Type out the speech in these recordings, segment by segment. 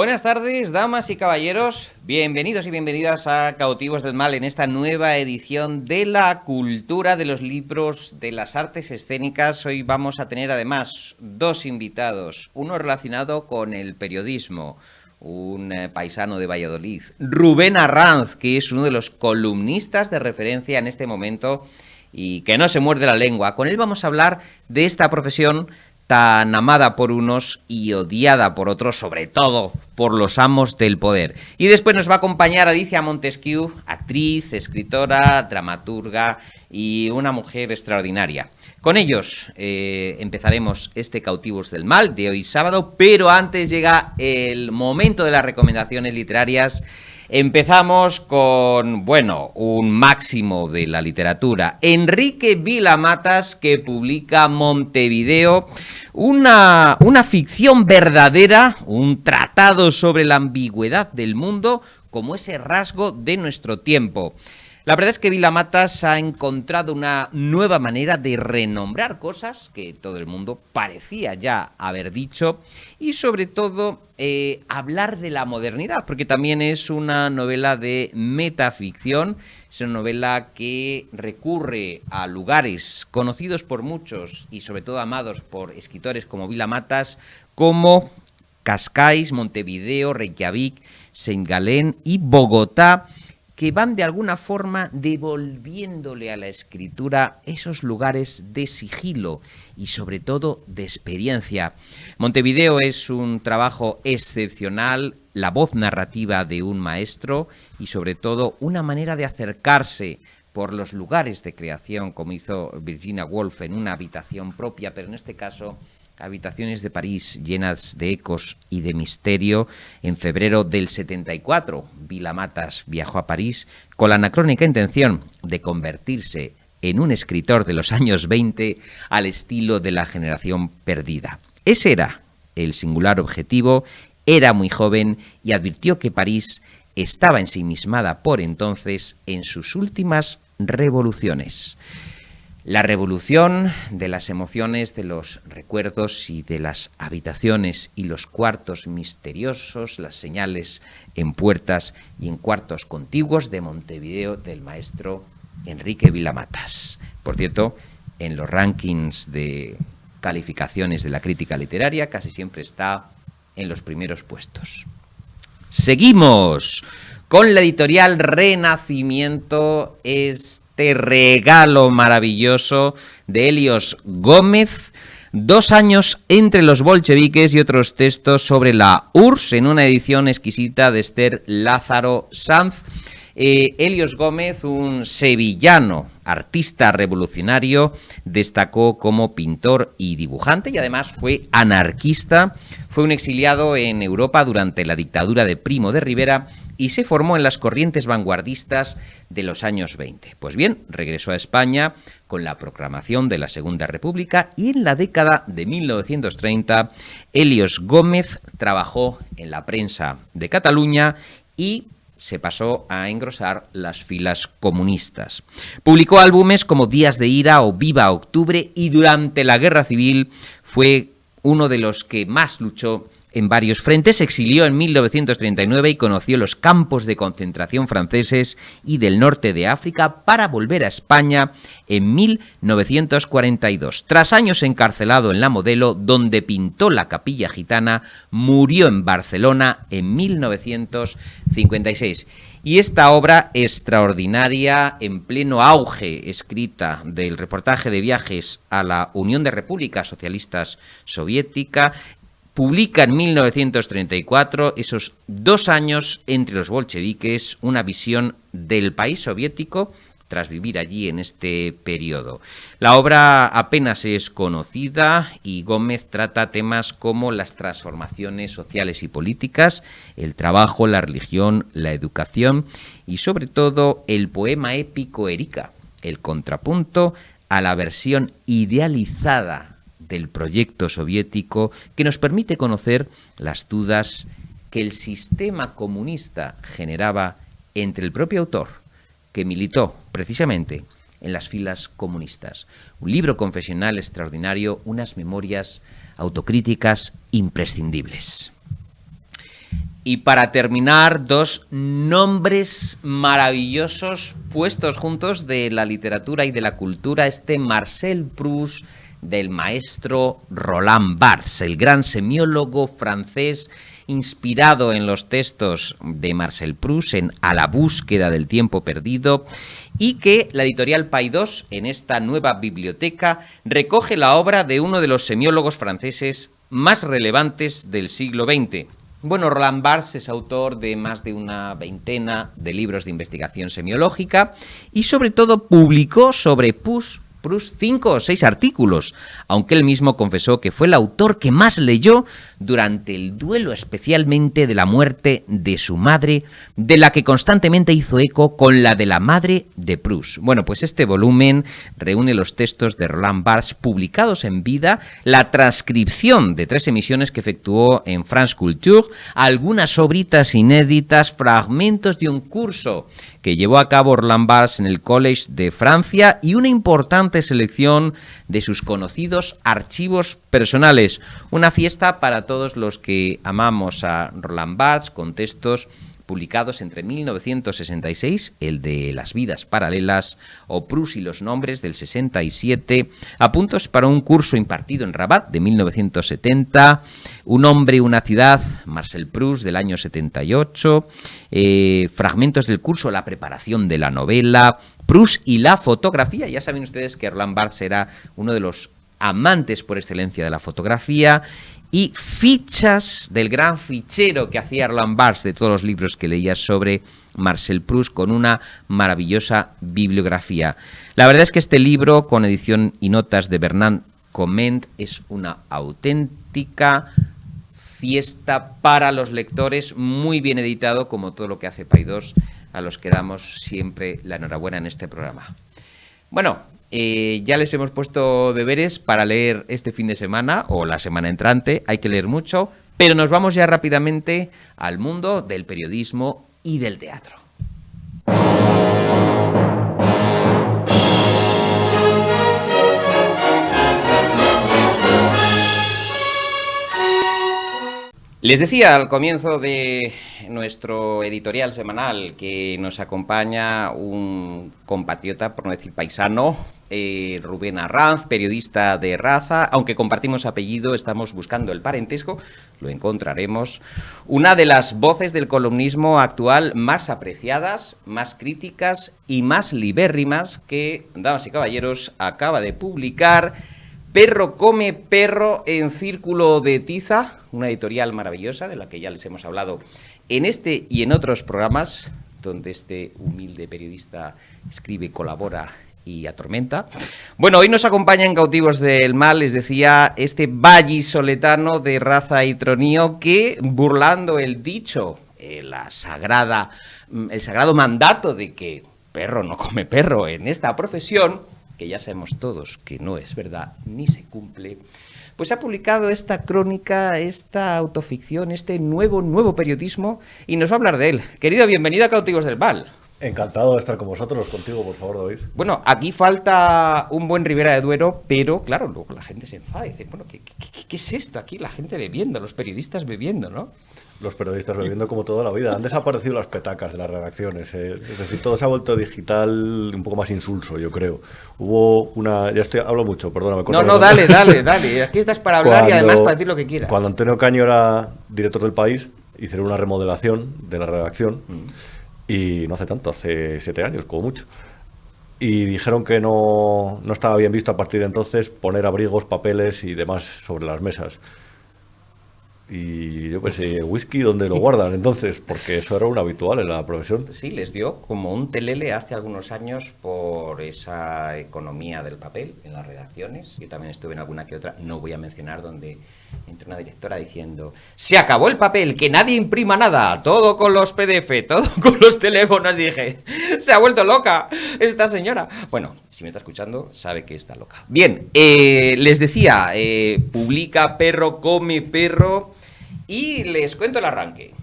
Buenas tardes, damas y caballeros. Bienvenidos y bienvenidas a Cautivos del Mal en esta nueva edición de la cultura de los libros de las artes escénicas. Hoy vamos a tener además dos invitados, uno relacionado con el periodismo, un paisano de Valladolid, Rubén Arranz, que es uno de los columnistas de referencia en este momento y que no se muerde la lengua. Con él vamos a hablar de esta profesión tan amada por unos y odiada por otros, sobre todo por los amos del poder. Y después nos va a acompañar Alicia Montesquieu, actriz, escritora, dramaturga y una mujer extraordinaria. Con ellos empezaremos este Cautivos del Mal de hoy sábado, pero antes llega el momento de las recomendaciones literarias. Empezamos con, bueno, un máximo de la literatura. Enrique Vila-Matas, que publica Montevideo, una ficción verdadera, un tratado sobre la ambigüedad del mundo como ese rasgo de nuestro tiempo. La verdad es que Vila-Matas ha encontrado una nueva manera de renombrar cosas que todo el mundo parecía ya haber dicho y sobre todo hablar de la modernidad, porque también es una novela de metaficción, es una novela que recurre a lugares conocidos por muchos y sobre todo amados por escritores como Vila-Matas, como Cascais, Montevideo, Reykjavik, Saint Gallen y Bogotá, que van de alguna forma devolviéndole a la escritura esos lugares de sigilo y sobre todo de experiencia. Montevideo es un trabajo excepcional, la voz narrativa de un maestro y sobre todo una manera de acercarse por los lugares de creación, como hizo Virginia Woolf en una habitación propia, pero en este caso habitaciones de París llenas de ecos y de misterio. En febrero del 74, Vila-Matas viajó a París con la anacrónica intención de convertirse en un escritor de los años 20 al estilo de la generación perdida. Ese era el singular objetivo, era muy joven y advirtió que París estaba ensimismada por entonces en sus últimas revoluciones. La revolución de las emociones, de los recuerdos y de las habitaciones y los cuartos misteriosos, las señales en puertas y en cuartos contiguos de Montevideo del maestro Enrique Vila-Matas. Por cierto, en los rankings de calificaciones de la crítica literaria casi siempre está en los primeros puestos. Seguimos con la editorial Renacimiento, este regalo maravilloso de Helios Gómez, 2 años entre los bolcheviques y otros textos sobre la URSS, en una edición exquisita de Esther Lázaro Sanz. Helios Gómez, un sevillano, artista revolucionario, destacó como pintor y dibujante y además fue anarquista, fue un exiliado en Europa durante la dictadura de Primo de Rivera y se formó en las corrientes vanguardistas de los años 20. Pues bien, regresó a España con la proclamación de la Segunda República y en la década de 1930 Helios Gómez trabajó en la prensa de Cataluña y se pasó a engrosar las filas comunistas. Publicó álbumes como Días de Ira o Viva Octubre y durante la Guerra Civil fue uno de los que más luchó en varios frentes. Se exilió en 1939 y conoció los campos de concentración franceses y del norte de África para volver a España en 1942. Tras años encarcelado en La Modelo, donde pintó la Capilla Gitana, murió en Barcelona en 1956. Y esta obra extraordinaria, en pleno auge, escrita del reportaje de viajes a la Unión de Repúblicas Socialistas Soviética, publica en 1934, esos 2 años entre los bolcheviques, una visión del país soviético tras vivir allí en este periodo. La obra apenas es conocida y Gómez trata temas como las transformaciones sociales y políticas, el trabajo, la religión, la educación y sobre todo el poema épico Erika, el contrapunto a la versión idealizada del proyecto soviético que nos permite conocer las dudas que el sistema comunista generaba entre el propio autor, que militó precisamente en las filas comunistas. Un libro confesional extraordinario, unas memorias autocríticas imprescindibles. Y para terminar, dos nombres maravillosos puestos juntos de la literatura y de la cultura, Marcel Proust del maestro Roland Barthes, el gran semiólogo francés inspirado en los textos de Marcel Proust, en A la búsqueda del tiempo perdido, y que la editorial Paidós, en esta nueva biblioteca, recoge la obra de uno de los semiólogos franceses más relevantes del siglo XX. Bueno, Roland Barthes es autor de más de una veintena de libros de investigación semiológica y sobre todo publicó sobre Proust 5 o 6 artículos, aunque él mismo confesó que fue el autor que más leyó durante el duelo especialmente de la muerte de su madre, de la que constantemente hizo eco con la de la madre de Proust. Bueno, pues este volumen reúne los textos de Roland Barthes publicados en vida, la transcripción de 3 emisiones que efectuó en France Culture, algunas obritas inéditas, fragmentos de un curso que llevó a cabo Roland Barthes en el College de Francia y una importante selección de sus conocidos archivos personales. Una fiesta para todos los que amamos a Roland Barthes, con textos publicados entre 1966, el de Las vidas paralelas, o Proust y los nombres del 67, apuntos para un curso impartido en Rabat de 1970, Un hombre, una ciudad, Marcel Proust del año 78, fragmentos del curso La preparación de la novela, Proust y la fotografía. Ya saben ustedes que Roland Barthes era uno de los amantes por excelencia de la fotografía, y fichas del gran fichero que hacía Roland Barthes de todos los libros que leía sobre Marcel Proust, con una maravillosa bibliografía. La verdad es que este libro, con edición y notas de Bernard Comment, es una auténtica fiesta para los lectores, muy bien editado, como todo lo que hace Paidós, a los que damos siempre la enhorabuena en este programa. Bueno, ya les hemos puesto deberes para leer este fin de semana o la semana entrante. Hay que leer mucho, pero nos vamos ya rápidamente al mundo del periodismo y del teatro. Les decía al comienzo de nuestro editorial semanal que nos acompaña un compatriota, por no decir paisano, Rubén Arranz, periodista de raza. Aunque compartimos apellido, estamos buscando el parentesco, lo encontraremos. Una de las voces del columnismo actual más apreciadas, más críticas y más libérrimas, que, damas y caballeros, acaba de publicar Perro come perro en Círculo de Tiza, una editorial maravillosa de la que ya les hemos hablado en este y en otros programas, donde este humilde periodista escribe, colabora y atormenta. Bueno, hoy nos acompaña en Cautivos del Mal, les decía, este vallisoletano de raza y tronío que, burlando el dicho, el sagrado mandato de que perro no come perro en esta profesión, que ya sabemos todos que no es verdad ni se cumple, pues ha publicado esta crónica, esta autoficción, este nuevo periodismo, y nos va a hablar de él. Querido, bienvenido a Cautivos del Mal. Encantado de estar con vosotros, contigo, por favor, David. Bueno, aquí falta un buen Ribera de Duero, pero claro, luego la gente se enfada y dice, bueno, ¿qué es esto aquí? La gente bebiendo, los periodistas bebiendo, ¿no? Los periodistas bebiendo como toda la vida. Han desaparecido las petacas de las redacciones. Es decir, todo se ha vuelto digital, un poco más insulso, yo creo. Hubo una... hablo mucho, perdóname. No, dale. Aquí estás para hablar y además para decir lo que quieras. Cuando Antonio Caño era director del País, hicieron una remodelación de la redacción. Y no hace tanto, hace 7 años, como mucho. Y dijeron que no estaba bien visto a partir de entonces poner abrigos, papeles y demás sobre las mesas. Y yo pensé, whisky, ¿dónde lo guardan entonces? Porque eso era un habitual en la profesión. Sí, les dio como un telele hace algunos años por esa economía del papel en las redacciones. Yo también estuve en alguna que otra, no voy a mencionar, donde entró una directora diciendo: se acabó el papel, que nadie imprima nada, todo con los PDF, todo con los teléfonos. Y dije, se ha vuelto loca esta señora. Bueno, si me está escuchando, sabe que está loca. Bien, les decía, publica Perro come perro. Y les cuento el arranque.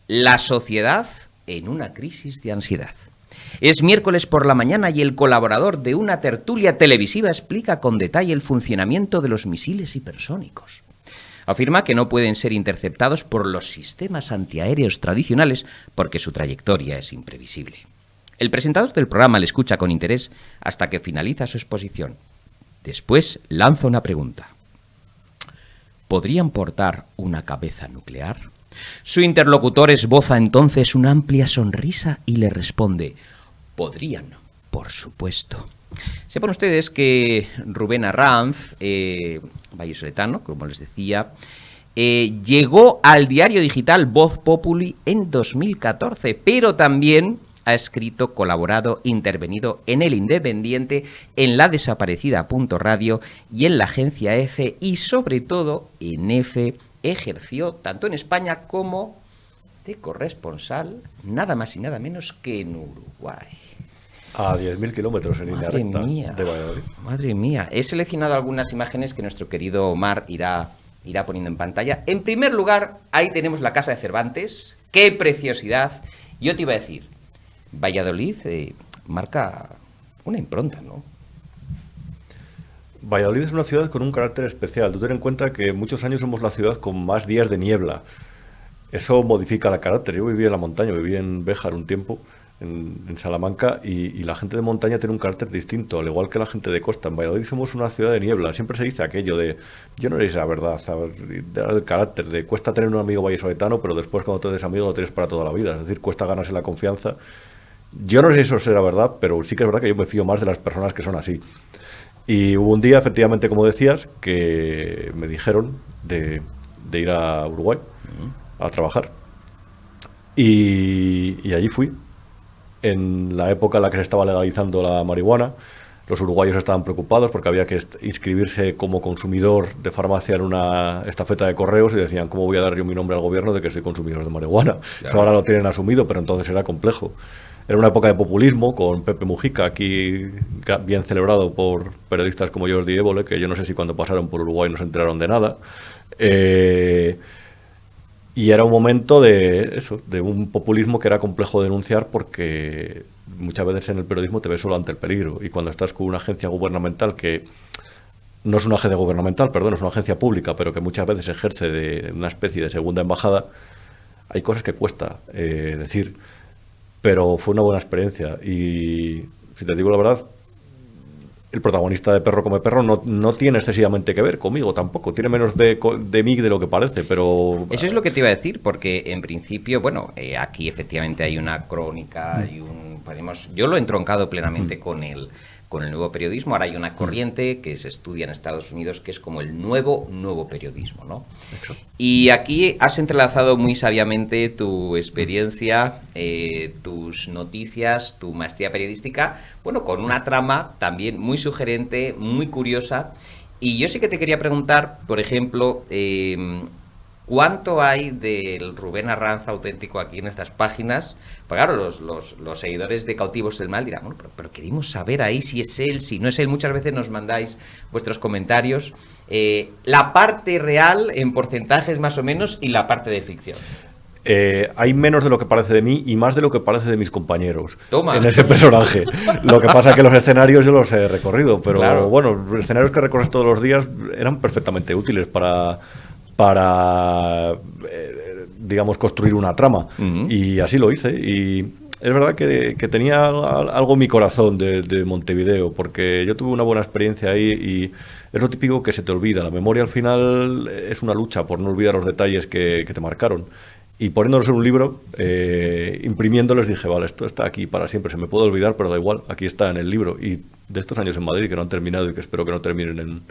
La sociedad en una crisis de ansiedad. Es miércoles por la mañana y el colaborador de una tertulia televisiva explica con detalle el funcionamiento de los misiles hipersónicos. Afirma que no pueden ser interceptados por los sistemas antiaéreos tradicionales porque su trayectoria es imprevisible. El presentador del programa le escucha con interés hasta que finaliza su exposición. Después lanza una pregunta. ¿Podrían portar una cabeza nuclear? Su interlocutor esboza entonces una amplia sonrisa y le responde: podrían, por supuesto. Sepan ustedes que Rubén Arranz, vallisoletano, como les decía, llegó al diario digital Voz Populi en 2014, pero también ha escrito, colaborado, intervenido en El Independiente, en la desaparecida Punto Radio y en la agencia EFE, y sobre todo en EFE ejerció tanto en España como de corresponsal, nada más y nada menos que en Uruguay. A 10.000 kilómetros en línea recta de Valladolid. Madre mía, he seleccionado algunas imágenes que nuestro querido Omar irá poniendo en pantalla. En primer lugar, ahí tenemos la Casa de Cervantes. ¡Qué preciosidad! Yo te iba a decir, Valladolid marca una impronta, ¿no? Valladolid es una ciudad con un carácter especial. Tú ten en cuenta que muchos años somos la ciudad con más días de niebla. Eso modifica el carácter. Yo viví en la montaña, viví en Béjar un tiempo, en Salamanca, y la gente de montaña tiene un carácter distinto, al igual que la gente de costa. En Valladolid somos una ciudad de niebla. Siempre se dice aquello de, yo no sé si la verdad, del carácter, de cuesta tener un amigo vallisoletano, pero después cuando te des amigo lo tienes para toda la vida. Es decir, cuesta ganarse la confianza. Yo no sé si eso será verdad, pero sí que es verdad que yo me fío más de las personas que son así. Y hubo un día, efectivamente, como decías, que me dijeron de ir a Uruguay a trabajar. Y allí fui. En la época en la que se estaba legalizando la marihuana, los uruguayos estaban preocupados porque había que inscribirse como consumidor de farmacia en una estafeta de correos y decían, ¿cómo voy a dar yo mi nombre al gobierno de que soy consumidor de marihuana? Claro. Eso ahora lo tienen asumido, pero entonces era complejo. Era una época de populismo con Pepe Mujica, aquí bien celebrado por periodistas como Jordi Évole, que yo no sé si cuando pasaron por Uruguay no se enteraron de nada. Y era un momento de un populismo que era complejo de denunciar porque muchas veces en el periodismo te ves solo ante el peligro. Y cuando estás con una agencia gubernamental que no es una agencia gubernamental, perdón, es una agencia pública, pero que muchas veces ejerce de una especie de segunda embajada, hay cosas que cuesta decir. Pero fue una buena experiencia. Y si te digo la verdad, el protagonista de Perro come perro no tiene excesivamente que ver conmigo tampoco. Tiene menos de mí de lo que parece, pero... Eso es lo que te iba a decir, porque en principio, bueno, aquí efectivamente hay una crónica y yo lo he entroncado plenamente con el nuevo periodismo. Ahora hay una corriente que se estudia en Estados Unidos que es como el nuevo periodismo, ¿no? Exacto. Y aquí has entrelazado muy sabiamente tu experiencia, tus noticias, tu maestría periodística, bueno, con una trama también muy sugerente, muy curiosa. Y yo sí que te quería preguntar, por ejemplo, ¿cuánto hay del Rubén Arranz auténtico aquí en estas páginas? Pues claro, los seguidores de Cautivos del Mal dirán, bueno, pero queremos saber ahí si es él, si no es él. Muchas veces nos mandáis vuestros comentarios. La parte real en porcentajes más o menos y la parte de ficción. Hay menos de lo que parece de mí y más de lo que parece de mis compañeros. Toma. En ese personaje. Lo que pasa es que los escenarios yo los he recorrido, pero claro. Bueno, los escenarios que recorres todos los días eran perfectamente útiles para digamos, construir una trama. Y así lo hice. Y es verdad que tenía algo en mi corazón de Montevideo, porque yo tuve una buena experiencia ahí y es lo típico que se te olvida. La memoria al final es una lucha por no olvidar los detalles que te marcaron. Y poniéndolos en un libro, imprimiéndolos, dije, vale, esto está aquí para siempre, se me puede olvidar, pero da igual, aquí está en el libro. Y de estos años en Madrid que no han terminado y que espero que no terminen en...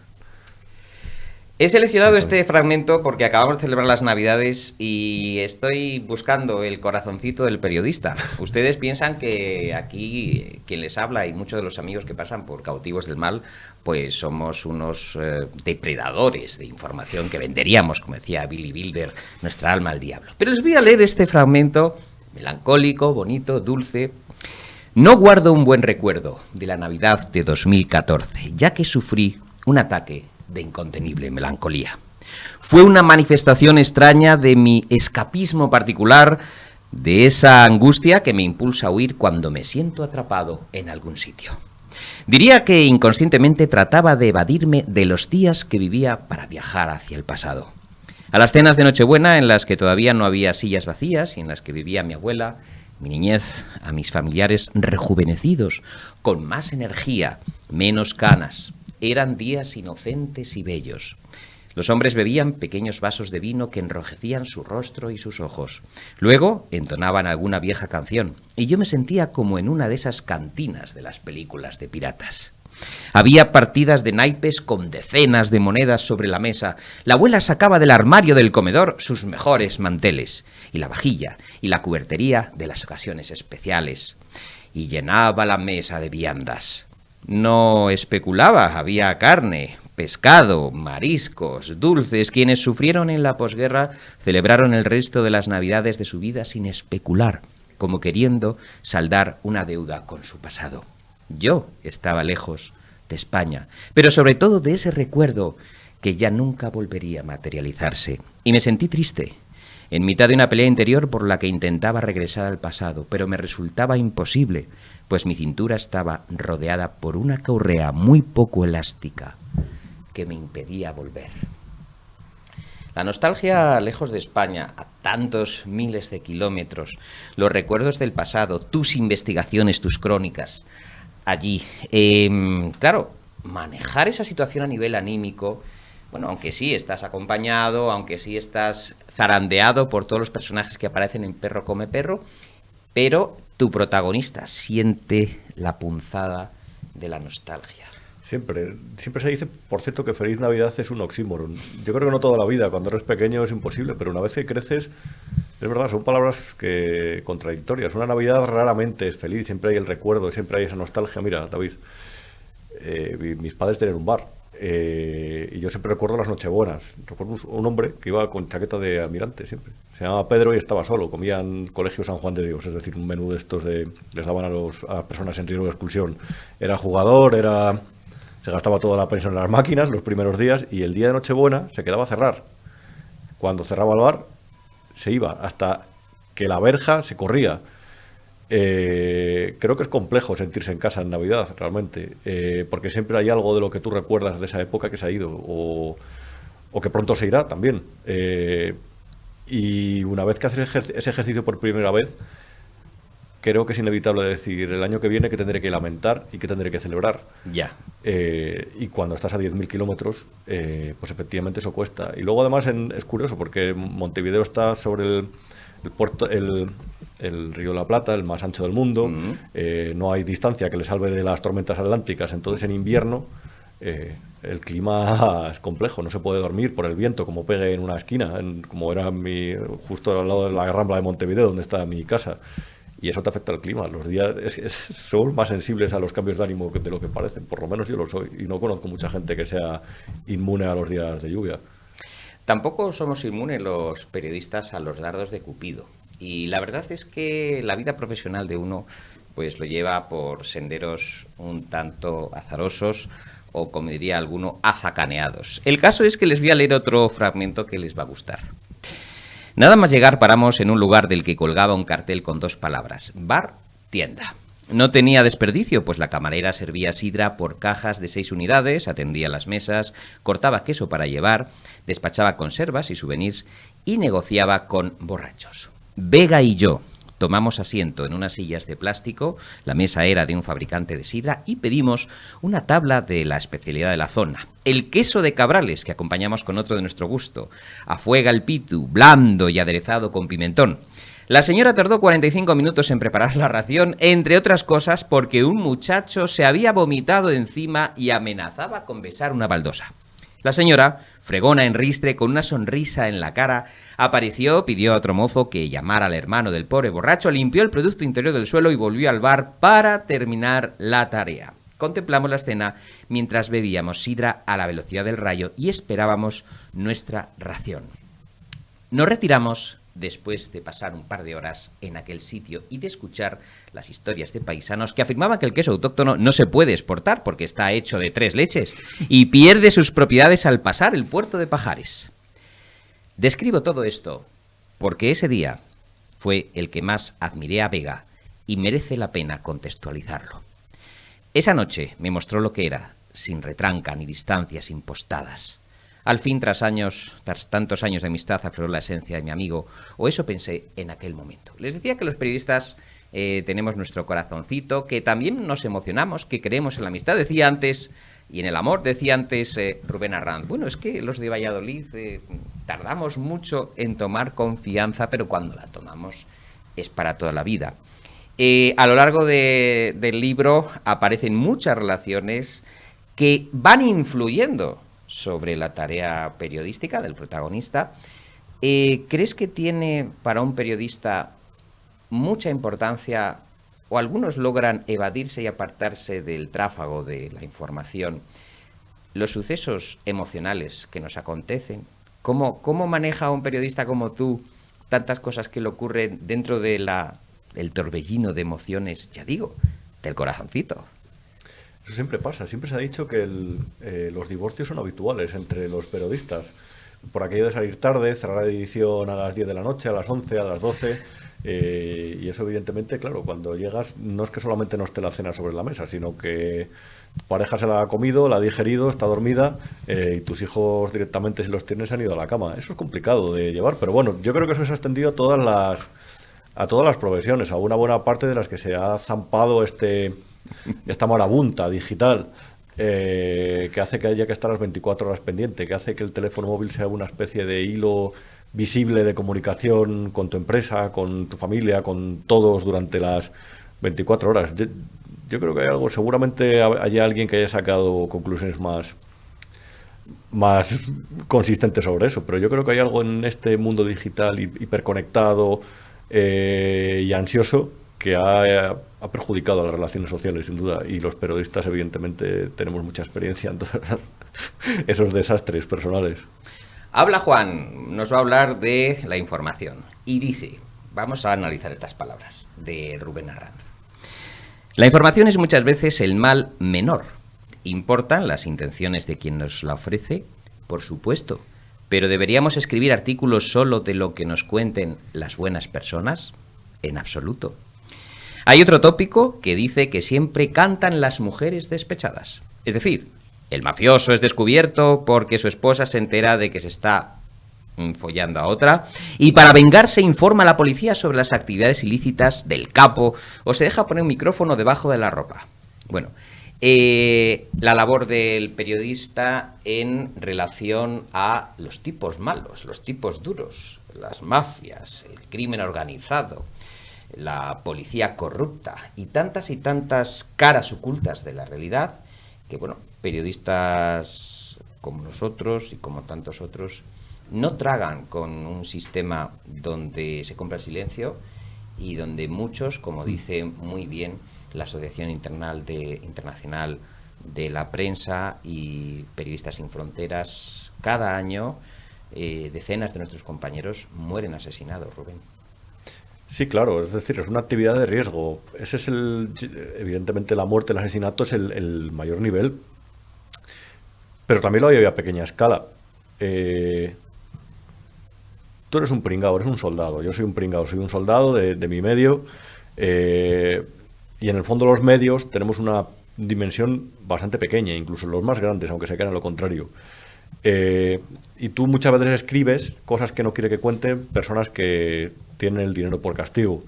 He seleccionado este fragmento porque acabamos de celebrar las Navidades y estoy buscando el corazoncito del periodista. Ustedes piensan que aquí quien les habla y muchos de los amigos que pasan por Cautivos del Mal, pues somos unos depredadores de información que venderíamos, como decía Billy Wilder, nuestra alma al diablo. Pero les voy a leer este fragmento melancólico, bonito, dulce. No guardo un buen recuerdo de la Navidad de 2014, ya que sufrí un ataque de incontenible melancolía. Fue una manifestación extraña de mi escapismo particular, de esa angustia que me impulsa a huir cuando me siento atrapado en algún sitio. Diría que inconscientemente trataba de evadirme de los días que vivía para viajar hacia el pasado. A las cenas de Nochebuena, en las que todavía no había sillas vacías y en las que vivía mi abuela, mi niñez, a mis familiares rejuvenecidos, con más energía, menos canas. Eran días inocentes y bellos. Los hombres bebían pequeños vasos de vino que enrojecían su rostro y sus ojos. Luego entonaban alguna vieja canción, y yo me sentía como en una de esas cantinas de las películas de piratas. Había partidas de naipes con decenas de monedas sobre la mesa. La abuela sacaba del armario del comedor sus mejores manteles, y la vajilla y la cubertería de las ocasiones especiales, y llenaba la mesa de viandas. No especulaba, había carne, pescado, mariscos, dulces. Quienes sufrieron en la posguerra celebraron el resto de las navidades de su vida sin especular, como queriendo saldar una deuda con su pasado. Yo estaba lejos de España, pero sobre todo de ese recuerdo que ya nunca volvería a materializarse. Y me sentí triste, en mitad de una pelea interior por la que intentaba regresar al pasado, pero me resultaba imposible, pues mi cintura estaba rodeada por una correa muy poco elástica que me impedía volver. La nostalgia lejos de España, a tantos miles de kilómetros, los recuerdos del pasado, tus investigaciones, tus crónicas, allí. Claro, manejar esa situación a nivel anímico, bueno, aunque sí estás acompañado, aunque sí estás zarandeado por todos los personajes que aparecen en Perro come perro, pero tu protagonista siente la punzada de la nostalgia. Siempre se dice, por cierto, que Feliz Navidad es un oxímoron. Yo creo que no toda la vida, cuando eres pequeño es imposible, pero una vez que creces, es verdad, son palabras que contradictorias. Una Navidad raramente es feliz, siempre hay el recuerdo, siempre hay esa nostalgia. Mira, David, mis padres tenían un bar, y yo siempre recuerdo las Nochebuenas. Recuerdo un hombre que iba con chaqueta de almirante siempre. Se llamaba Pedro y estaba solo. Comía en Colegio San Juan de Dios, es decir, un menú de estos les daban a las personas en riesgo de expulsión. Era jugador, se gastaba toda la pensión en las máquinas los primeros días, y el día de Nochebuena se quedaba a cerrar. Cuando cerraba el bar, se iba hasta que la verja se corría. Creo que es complejo sentirse en casa en Navidad, realmente, porque siempre hay algo de lo que tú recuerdas de esa época que se ha ido, o que pronto se irá también. Y una vez que haces ese ejercicio por primera vez, creo que es inevitable decir el año que viene que tendré que lamentar y que tendré que celebrar. Ya. Y cuando estás a 10.000 kilómetros, pues efectivamente eso cuesta. Y luego además es curioso porque Montevideo está sobre el puerto, el río de la Plata, el más ancho del mundo. No hay distancia que le salve de las tormentas atlánticas. Entonces en invierno el clima es complejo, no se puede dormir por el viento como pegue en una esquina, como era justo al lado de la Rambla de Montevideo, donde está mi casa. Y eso te afecta al clima. Los días son más sensibles a los cambios de ánimo de lo que parecen. Por lo menos yo lo soy. Y no conozco mucha gente que sea inmune a los días de lluvia. Tampoco somos inmunes los periodistas a los dardos de Cupido. Y la verdad es que la vida profesional de uno pues lo lleva por senderos un tanto azarosos, o, como diría alguno, azacaneados. El caso es que les voy a leer otro fragmento que les va a gustar. Nada más llegar paramos en un lugar del que colgaba un cartel con 2 palabras: bar, tienda. No tenía desperdicio, pues la camarera servía sidra por cajas de 6 unidades, atendía las mesas, cortaba queso para llevar, despachaba conservas y souvenirs y negociaba con borrachos. Vega y yo tomamos asiento en unas sillas de plástico, la mesa era de un fabricante de sidra, y pedimos una tabla de la especialidad de la zona, el queso de Cabrales, que acompañamos con otro de nuestro gusto, afuega el pitu, blando y aderezado con pimentón. La señora tardó 45 minutos en preparar la ración, entre otras cosas porque un muchacho se había vomitado encima y amenazaba con besar una baldosa. La señora, fregona en ristre, con una sonrisa en la cara, apareció, pidió a otro mozo que llamara al hermano del pobre borracho, limpió el producto interior del suelo y volvió al bar para terminar la tarea. Contemplamos la escena mientras bebíamos sidra a la velocidad del rayo y esperábamos nuestra ración. Nos retiramos después de pasar un par de horas en aquel sitio y de escuchar las historias de paisanos que afirmaban que el queso autóctono no se puede exportar porque está hecho de 3 leches y pierde sus propiedades al pasar el puerto de Pajares. Describo todo esto porque ese día fue el que más admiré a Vega y merece la pena contextualizarlo. Esa noche me mostró lo que era, sin retranca ni distancias impostadas. Al fin, tras tantos años de amistad, afloró la esencia de mi amigo, o eso pensé en aquel momento. Les decía que los periodistas tenemos nuestro corazoncito, que también nos emocionamos, que creemos en la amistad, decía antes, y en el amor, decía antes Rubén Arranz. Bueno, es que los de Valladolid tardamos mucho en tomar confianza, pero cuando la tomamos es para toda la vida. A lo largo del libro aparecen muchas relaciones que van influyendo sobre la tarea periodística del protagonista. ¿Crees que tiene para un periodista mucha importancia, o algunos logran evadirse y apartarse del tráfago de la información, los sucesos emocionales que nos acontecen? ¿Cómo maneja un periodista como tú tantas cosas que le ocurren dentro del torbellino de emociones, ya digo, del corazoncito? Eso siempre pasa. Siempre se ha dicho que los divorcios son habituales entre los periodistas. Por aquello de salir tarde, cerrar la edición a las 10 de la noche, a las 11, a las 12. Y eso, evidentemente, claro, cuando llegas, no es que solamente no esté la cena sobre la mesa, sino que tu pareja se la ha comido, la ha digerido, está dormida, y tus hijos directamente, si los tienes, han ido a la cama. Eso es complicado de llevar, pero bueno, yo creo que eso se ha extendido a todas las profesiones, a una buena parte de las que se ha zampado esta marabunta digital, que hace que haya que estar las 24 horas pendiente, que hace que el teléfono móvil sea una especie de hilo visible de comunicación con tu empresa, con tu familia, con todos durante las 24 horas. Yo creo que hay algo, seguramente haya alguien que haya sacado conclusiones más consistentes sobre eso, pero yo creo que hay algo en este mundo digital hiperconectado y ansioso que ha perjudicado a las relaciones sociales, sin duda, y los periodistas, evidentemente, tenemos mucha experiencia en todos esos desastres personales. Habla Juan, nos va a hablar de la información, y dice, vamos a analizar estas palabras de Rubén Arranz. La información es muchas veces el mal menor. ¿Importan las intenciones de quien nos la ofrece? Por supuesto. ¿Pero deberíamos escribir artículos solo de lo que nos cuenten las buenas personas? En absoluto. Hay otro tópico que dice que siempre cantan las mujeres despechadas. Es decir, el mafioso es descubierto porque su esposa se entera de que se está follando a otra, y para vengarse informa a la policía sobre las actividades ilícitas del capo, o se deja poner un micrófono debajo de la ropa. Bueno, la labor del periodista en relación a los tipos malos, los tipos duros, las mafias, el crimen organizado, la policía corrupta y tantas caras ocultas de la realidad que, bueno, periodistas como nosotros y como tantos otros no tragan con un sistema donde se compra el silencio y donde muchos, como dice muy bien la Asociación Internacional de la Prensa y Periodistas Sin Fronteras, cada año decenas de nuestros compañeros mueren asesinados, Rubén. Sí, claro, es decir, es una actividad de riesgo. Ese es evidentemente la muerte, el asesinato es el mayor nivel, pero también lo hay a pequeña escala. Tú eres un pringao, eres un soldado, yo soy un pringao, soy un soldado de mi medio, y en el fondo los medios tenemos una dimensión bastante pequeña, incluso los más grandes, aunque se crean lo contrario. Y tú muchas veces escribes cosas que no quiere que cuenten personas que tienen el dinero por castigo.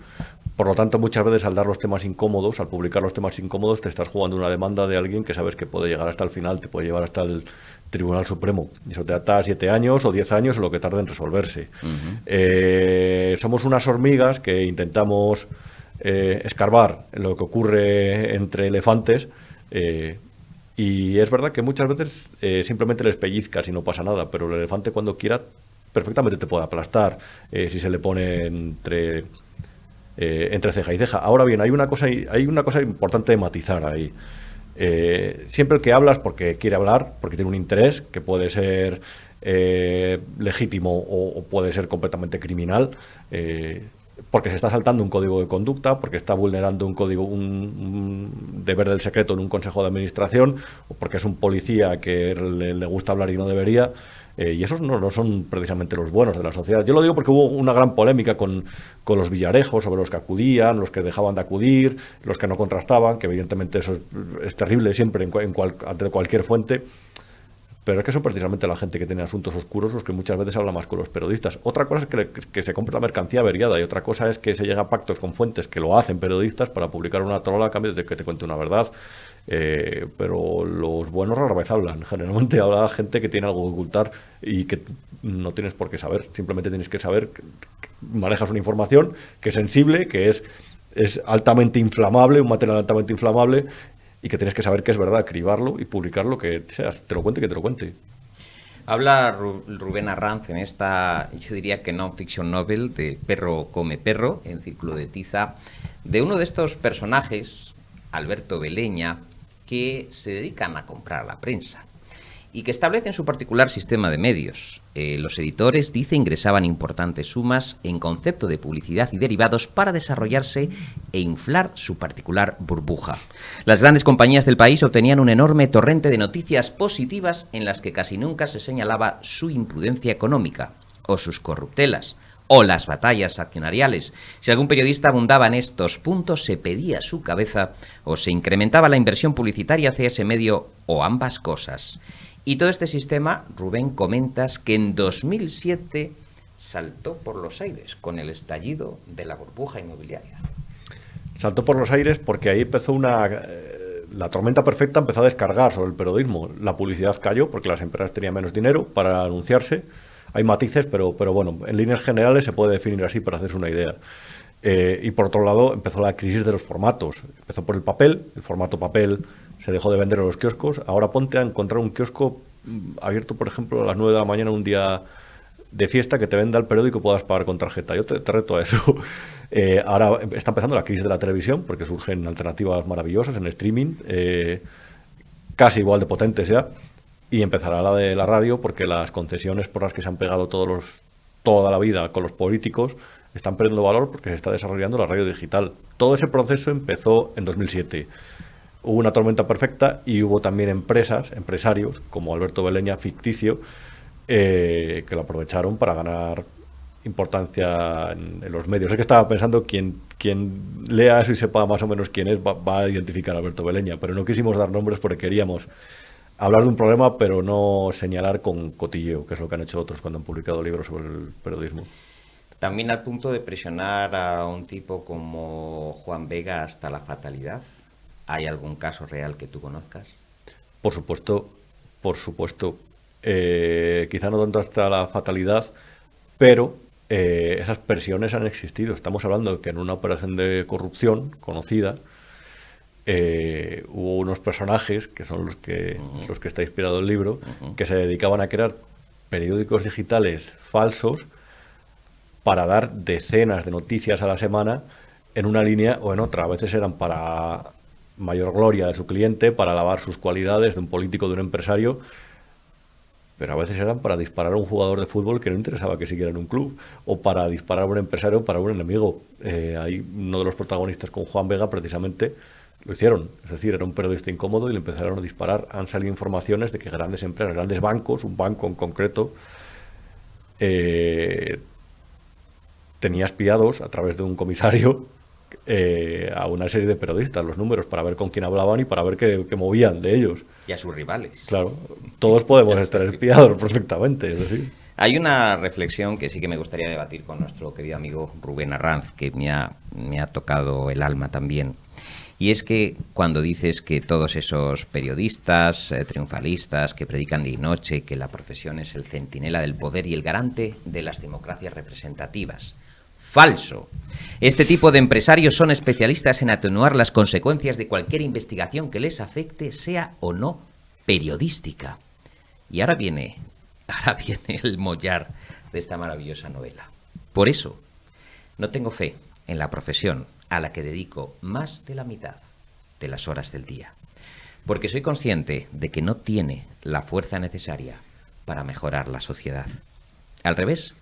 Por lo tanto, muchas veces al dar los temas incómodos, al publicar los temas incómodos, te estás jugando una demanda de alguien que sabes que puede llegar hasta el final, te puede llevar hasta el Tribunal Supremo. Y eso te ata a 7 años o 10 años o lo que tarde en resolverse. Somos unas hormigas que intentamos escarbar en lo que ocurre entre elefantes, y es verdad que muchas veces simplemente les pellizcas y no pasa nada, pero el elefante cuando quiera perfectamente te puede aplastar si se le pone entre ceja y ceja. Ahora bien, hay una cosa importante de matizar ahí. Siempre el que habla es porque quiere hablar, porque tiene un interés que puede ser legítimo o puede ser completamente criminal, porque se está saltando un código de conducta, porque está vulnerando un deber del secreto en un consejo de administración, o porque es un policía que le gusta hablar y no debería. Y esos no son precisamente los buenos de la sociedad. Yo lo digo porque hubo una gran polémica con los villarejos sobre los que acudían, los que dejaban de acudir, los que no contrastaban, que evidentemente eso es terrible siempre ante cualquier fuente. Pero es que son precisamente la gente que tiene asuntos oscuros los que muchas veces habla más con los periodistas. Otra cosa es que se compre la mercancía averiada y otra cosa es que se llega a pactos con fuentes que lo hacen periodistas para publicar una trola a cambio de que te cuente una verdad. Pero los buenos rara vez hablan. Generalmente habla gente que tiene algo que ocultar y que no tienes por qué saber. Simplemente tienes que saber que manejas una información que es sensible, que es altamente inflamable, un material altamente inflamable, y que tienes que saber que es verdad, cribarlo y publicarlo, que seas, te lo cuente, que te lo cuente. Habla Rubén Arranz en esta, yo diría que non-fiction novel de Perro come perro, en Círculo de Tiza, de uno de estos personajes, Alberto Beleña, que se dedican a comprar a la prensa y que establecen su particular sistema de medios. Los editores, dice, ingresaban importantes sumas en concepto de publicidad y derivados para desarrollarse e inflar su particular burbuja. Las grandes compañías del país obtenían un enorme torrente de noticias positivas en las que casi nunca se señalaba su imprudencia económica o sus corruptelas o las batallas accionariales. Si algún periodista abundaba en estos puntos, se pedía su cabeza o se incrementaba la inversión publicitaria hacia ese medio o ambas cosas. Y todo este sistema, Rubén, comentas que en 2007 saltó por los aires con el estallido de la burbuja inmobiliaria. Saltó por los aires porque ahí empezó la tormenta perfecta empezó a descargar sobre el periodismo. La publicidad cayó porque las empresas tenían menos dinero para anunciarse. Hay matices, pero bueno, en líneas generales se puede definir así para hacerse una idea. Y por otro lado empezó la crisis de los formatos. Empezó por el papel, el formato papel se dejó de vender en los kioscos. Ahora ponte a encontrar un kiosco abierto, por ejemplo, a las 9 de la mañana un día de fiesta que te venda el periódico y puedas pagar con tarjeta. Yo te reto a eso. Ahora está empezando la crisis de la televisión porque surgen alternativas maravillosas en streaming, casi igual de potentes ya. Y empezará la de la radio porque las concesiones por las que se han pegado toda la vida con los políticos están perdiendo valor porque se está desarrollando la radio digital. Todo ese proceso empezó en 2007. Hubo una tormenta perfecta y hubo también empresarios, como Alberto Beleña, ficticio, que lo aprovecharon para ganar importancia en los medios. Es que estaba pensando, quien lea eso y sepa más o menos quién es, va a identificar a Alberto Beleña, pero no quisimos dar nombres porque queríamos hablar de un problema, pero no señalar con cotilleo, que es lo que han hecho otros cuando han publicado libros sobre el periodismo. También al punto de presionar a un tipo como Juan Vega hasta la fatalidad. ¿Hay algún caso real que tú conozcas? Por supuesto. Quizá no tanto hasta la fatalidad, pero esas presiones han existido. Estamos hablando de que en una operación de corrupción conocida hubo unos personajes, que son los que está inspirado el libro, que se dedicaban a crear periódicos digitales falsos para dar decenas de noticias a la semana en una línea o en otra. A veces eran para mayor gloria de su cliente, para alabar sus cualidades de un político, de un empresario, pero a veces eran para disparar a un jugador de fútbol que no interesaba que siguiera en un club, o para disparar a un empresario para un enemigo. Ahí uno de los protagonistas con Juan Vega precisamente lo hicieron, es decir, era un periodista incómodo y le empezaron a disparar. Han salido informaciones de que grandes empresas, grandes bancos, un banco en concreto, tenía espiados a través de un comisario a una serie de periodistas, los números, para ver con quién hablaban y para ver qué movían de ellos. Y a sus rivales. Claro, todos podemos estar espiados perfectamente, es decir. Hay una reflexión que sí que me gustaría debatir con nuestro querido amigo Rubén Arranz, que me ha tocado el alma también. Y es que cuando dices que todos esos periodistas triunfalistas que predican día y noche que la profesión es el centinela del poder y el garante de las democracias representativas. Falso. Este tipo de empresarios son especialistas en atenuar las consecuencias de cualquier investigación que les afecte, sea o no periodística. Y ahora viene el mollar de esta maravillosa novela. Por eso, no tengo fe en la profesión a la que dedico más de la mitad de las horas del día, porque soy consciente de que no tiene la fuerza necesaria para mejorar la sociedad. Al revés,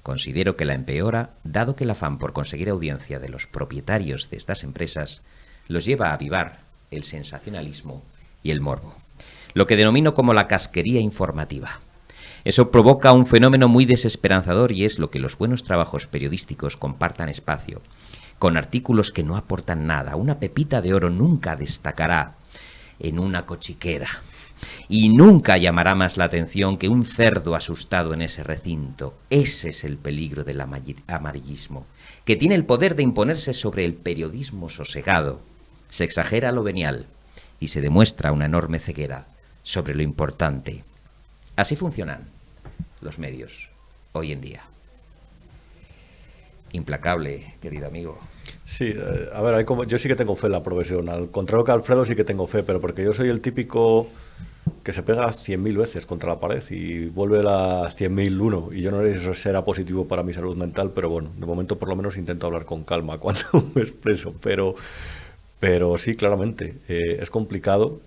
considero que la empeora, dado que el afán por conseguir audiencia de los propietarios de estas empresas los lleva a avivar el sensacionalismo y el morbo, lo que denomino como la casquería informativa. Eso provoca un fenómeno muy desesperanzador y es lo que los buenos trabajos periodísticos compartan espacio con artículos que no aportan nada. Una pepita de oro nunca destacará en una cochiquera. Y nunca llamará más la atención que un cerdo asustado en ese recinto. Ese es el peligro del amarillismo, que tiene el poder de imponerse sobre el periodismo sosegado. Se exagera lo venial y se demuestra una enorme ceguera sobre lo importante. Así funcionan los medios hoy en día. Implacable, querido amigo. Sí, a ver, yo sí que tengo fe en la profesión. Al contrario que Alfredo, sí que tengo fe, pero porque yo soy el típico que se pega 100.000 veces contra la pared y vuelve la 100.001. Y yo no sé si eso será positivo para mi salud mental, pero bueno, de momento por lo menos intento hablar con calma cuando me expreso. Pero sí, claramente, es complicado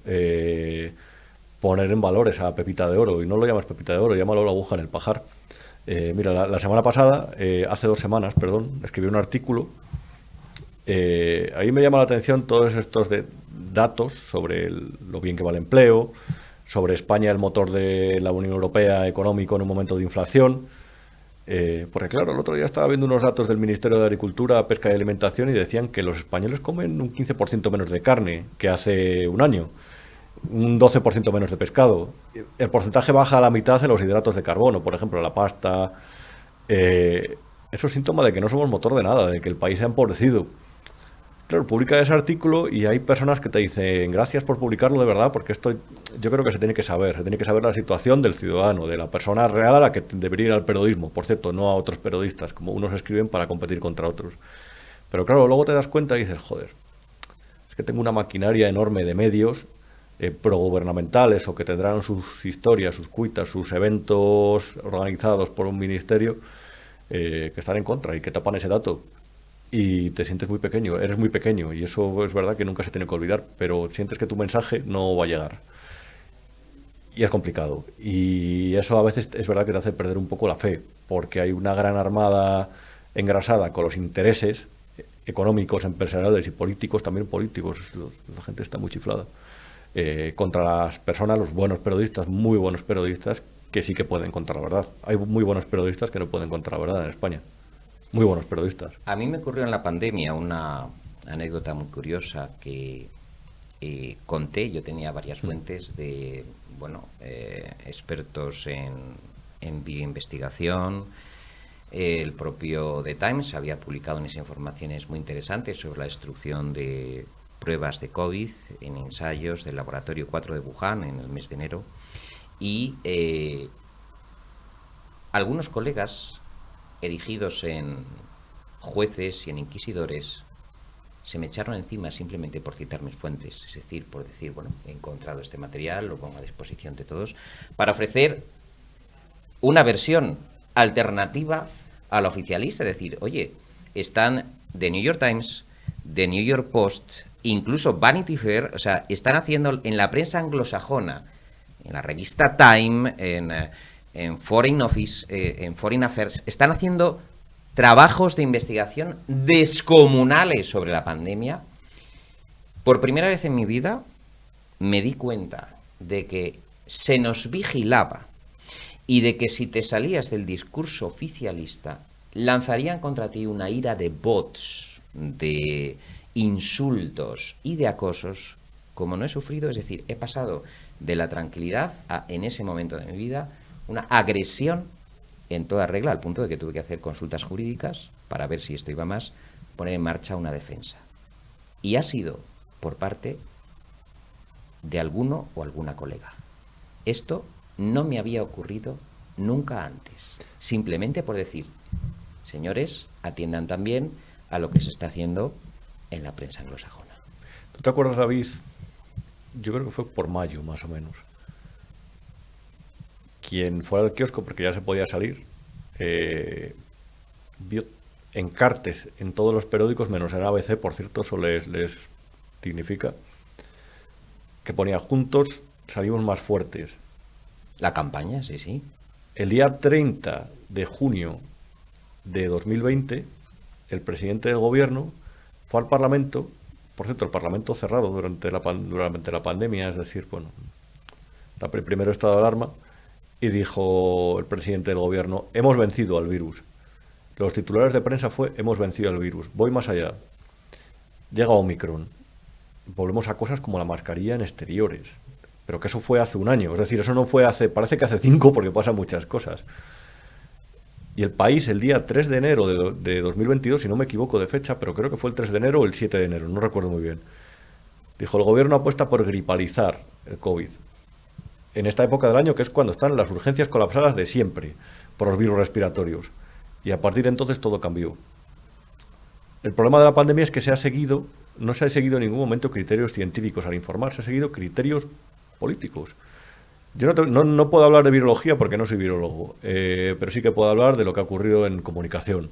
poner en valor esa pepita de oro. Y no lo llamas pepita de oro, llámalo la aguja en el pajar. Mira, la semana pasada, hace 2 semanas, perdón, escribí un artículo. Ahí me llama la atención todos estos datos sobre lo bien que va el empleo, sobre España, el motor de la Unión Europea económico en un momento de inflación. Porque claro, el otro día estaba viendo unos datos del Ministerio de Agricultura, Pesca y Alimentación y decían que los españoles comen un 15% menos de carne que hace un año, un 12% menos de pescado. El porcentaje baja a la mitad de los hidratos de carbono, por ejemplo, la pasta. Eso es síntoma de que no somos motor de nada, de que el país se ha empobrecido. Claro, publica ese artículo y hay personas que te dicen gracias por publicarlo de verdad, porque esto yo creo que se tiene que saber la situación del ciudadano, de la persona real a la que debería ir al periodismo, por cierto, no a otros periodistas, como unos escriben para competir contra otros. Pero claro, luego te das cuenta y dices, joder, es que tengo una maquinaria enorme de medios progubernamentales o que tendrán sus historias, sus cuitas, sus eventos organizados por un ministerio que están en contra y que tapan ese dato. Y te sientes muy pequeño, eres muy pequeño, y eso es verdad que nunca se tiene que olvidar, pero sientes que tu mensaje no va a llegar. Y es complicado. Y eso a veces es verdad que te hace perder un poco la fe, porque hay una gran armada engrasada con los intereses económicos, empresariales y políticos, también políticos, la gente está muy chiflada, contra las personas, los buenos periodistas, muy buenos periodistas, que sí que pueden contar la verdad. Hay muy buenos periodistas que no pueden contar la verdad en España. Muy buenos periodistas. A mí me ocurrió en la pandemia una anécdota muy curiosa que conté. Yo tenía varias fuentes de, expertos en bioinvestigación. El propio The Times había publicado unas informaciones muy interesantes sobre la destrucción de pruebas de COVID en ensayos del Laboratorio 4 de Wuhan en el mes de enero. Y algunos colegas erigidos en jueces y en inquisidores se me echaron encima simplemente por citar mis fuentes, es decir, por decir, bueno, he encontrado este material, lo pongo a disposición de todos, para ofrecer una versión alternativa a la oficialista, es decir, oye, están The New York Times, The New York Post, incluso Vanity Fair, o sea, están haciendo en la prensa anglosajona, en la revista Time, en Foreign Office, en Foreign Affairs, están haciendo trabajos de investigación descomunales sobre la pandemia. Por primera vez en mi vida me di cuenta de que se nos vigilaba y de que si te salías del discurso oficialista, lanzarían contra ti una ira de bots, de insultos y de acosos, como no he sufrido. Es decir, he pasado de la tranquilidad a, en ese momento de mi vida, una agresión en toda regla, al punto de que tuve que hacer consultas jurídicas para ver si esto iba más, poner en marcha una defensa. Y ha sido por parte de alguno o alguna colega. Esto no me había ocurrido nunca antes. Simplemente por decir, señores, atiendan también a lo que se está haciendo en la prensa anglosajona. ¿Tú te acuerdas, David? Yo creo que fue por mayo, más o menos. Quien fuera al kiosco, porque ya se podía salir, vio encartes en todos los periódicos, menos en ABC, por cierto, eso les significa, que ponía juntos salimos más fuertes. La campaña, sí, sí. El día 30 de junio de 2020, el presidente del gobierno fue al Parlamento, por cierto, el Parlamento cerrado durante la pandemia, es decir, bueno, el primero estado de alarma, y dijo el presidente del gobierno, hemos vencido al virus. Los titulares de prensa fue, hemos vencido al virus. Voy más allá. Llega Omicron. Volvemos a cosas como la mascarilla en exteriores. pero que eso fue hace un año. Es decir, eso no fue parece que hace 5 porque pasan muchas cosas. Y El País, el día 3 de enero de 2022, si no me equivoco de fecha, pero creo que fue el 3 de enero o el 7 de enero, no recuerdo muy bien, dijo: el gobierno apuesta por gripalizar el COVID en esta época del año, que es cuando están las urgencias colapsadas de siempre por los virus respiratorios. Y a partir de entonces todo cambió. El problema de la pandemia es que no se ha seguido en ningún momento criterios científicos al informar, se ha seguido criterios políticos. Yo no puedo hablar de virología porque no soy virólogo, pero sí que puedo hablar de lo que ha ocurrido en comunicación.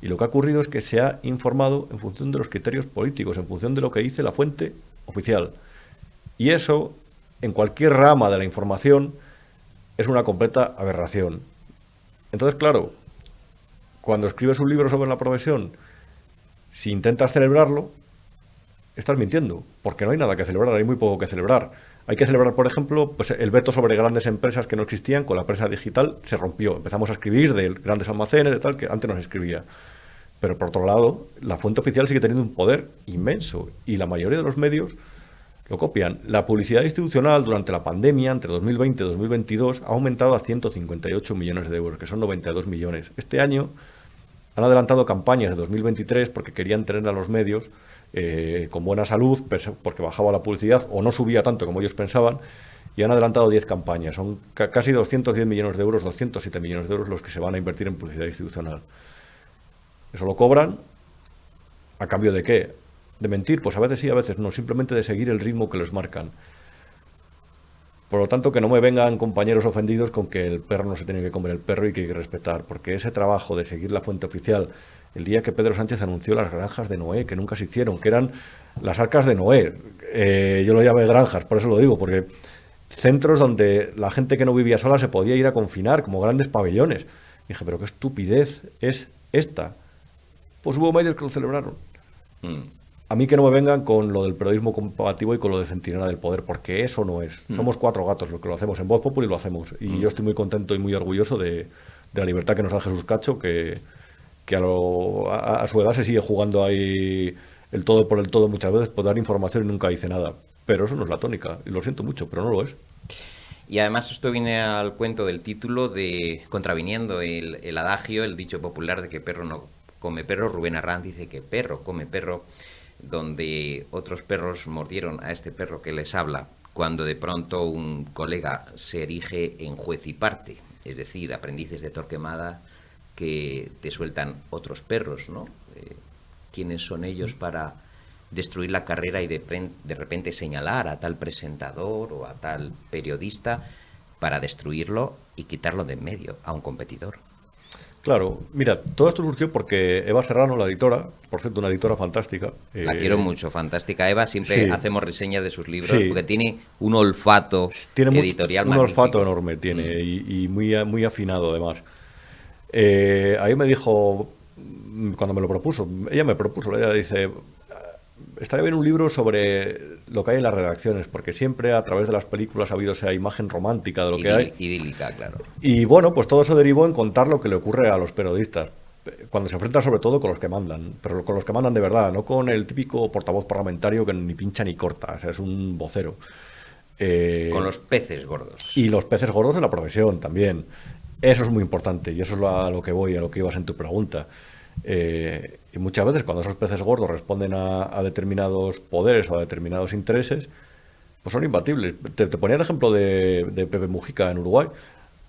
Y lo que ha ocurrido es que se ha informado en función de los criterios políticos, en función de lo que dice la fuente oficial. Y eso, en cualquier rama de la información, es una completa aberración. Entonces, claro, cuando escribes un libro sobre la profesión, si intentas celebrarlo, estás mintiendo, porque no hay nada que celebrar, hay muy poco que celebrar. Hay que celebrar, por ejemplo, pues el veto sobre grandes empresas que no existían. Con la prensa digital se rompió. Empezamos a escribir de grandes almacenes, de tal, que antes no se escribía. Pero por otro lado, la fuente oficial sigue teniendo un poder inmenso y la mayoría de los medios lo copian. La publicidad institucional durante la pandemia, entre 2020 y 2022, ha aumentado a 158 millones de euros, que son 92 millones. Este año han adelantado campañas de 2023 porque querían tener a los medios con buena salud, porque bajaba la publicidad o no subía tanto como ellos pensaban, y han adelantado 10 campañas. Son casi 210 millones de euros, 207 millones de euros los que se van a invertir en publicidad institucional. ¿Eso lo cobran? ¿A cambio de qué? ¿De mentir? Pues a veces sí, a veces no, simplemente de seguir el ritmo que les marcan. Por lo tanto, que no me vengan compañeros ofendidos con que el perro no se tiene que comer el perro y que hay que respetar, porque ese trabajo de seguir la fuente oficial, el día que Pedro Sánchez anunció las granjas de Noé, que nunca se hicieron, que eran las arcas de Noé, yo lo llamé granjas, por eso lo digo, porque centros donde la gente que no vivía sola se podía ir a confinar, como grandes pabellones. Y dije, pero qué estupidez es esta. Pues hubo medios que lo celebraron. A mí que no me vengan con lo del periodismo combativo y con lo de centinela del poder, porque eso no es. Somos 4 gatos los que lo hacemos. En Voz Populi lo hacemos. Y yo estoy muy contento y muy orgulloso de la libertad que nos da Jesús Cacho, que a su edad se sigue jugando ahí el todo por el todo muchas veces por dar información y nunca dice nada. Pero eso no es la tónica. Y lo siento mucho, pero no lo es. Y además esto viene al cuento del título de contraviniendo el adagio, el dicho popular de que perro no come perro. Rubén Arranz dice que perro come perro, donde otros perros mordieron a este perro que les habla, cuando de pronto un colega se erige en juez y parte, es decir, aprendices de Torquemada que te sueltan otros perros, ¿no? ¿Quiénes son ellos para destruir la carrera y de repente señalar a tal presentador o a tal periodista para destruirlo y quitarlo de en medio a un competidor? Claro, mira, todo esto surgió porque Eva Serrano, la editora, por cierto, una editora fantástica. La quiero mucho, fantástica Eva, siempre sí, hacemos reseñas de sus libros, sí, porque tiene un olfato editorial un magnífico. olfato enorme tiene y muy afinado además. Ahí me dijo, cuando me lo propuso, ella dice, estaría bien un libro sobre lo que hay en las redacciones, porque siempre a través de las películas ha habido esa imagen romántica de lo que hay. Idílica, claro. Y bueno, pues todo eso derivó en contar lo que le ocurre a los periodistas, cuando se enfrentan sobre todo con los que mandan, pero con los que mandan de verdad, no con el típico portavoz parlamentario que ni pincha ni corta, o sea, es un vocero. Con los peces gordos. Y los peces gordos de la profesión también. Eso es muy importante y eso es a lo que voy, a lo que ibas en tu pregunta. Y muchas veces cuando esos peces gordos responden a determinados poderes o a determinados intereses, pues son imbatibles. Te ponía el ejemplo de Pepe Mujica en Uruguay.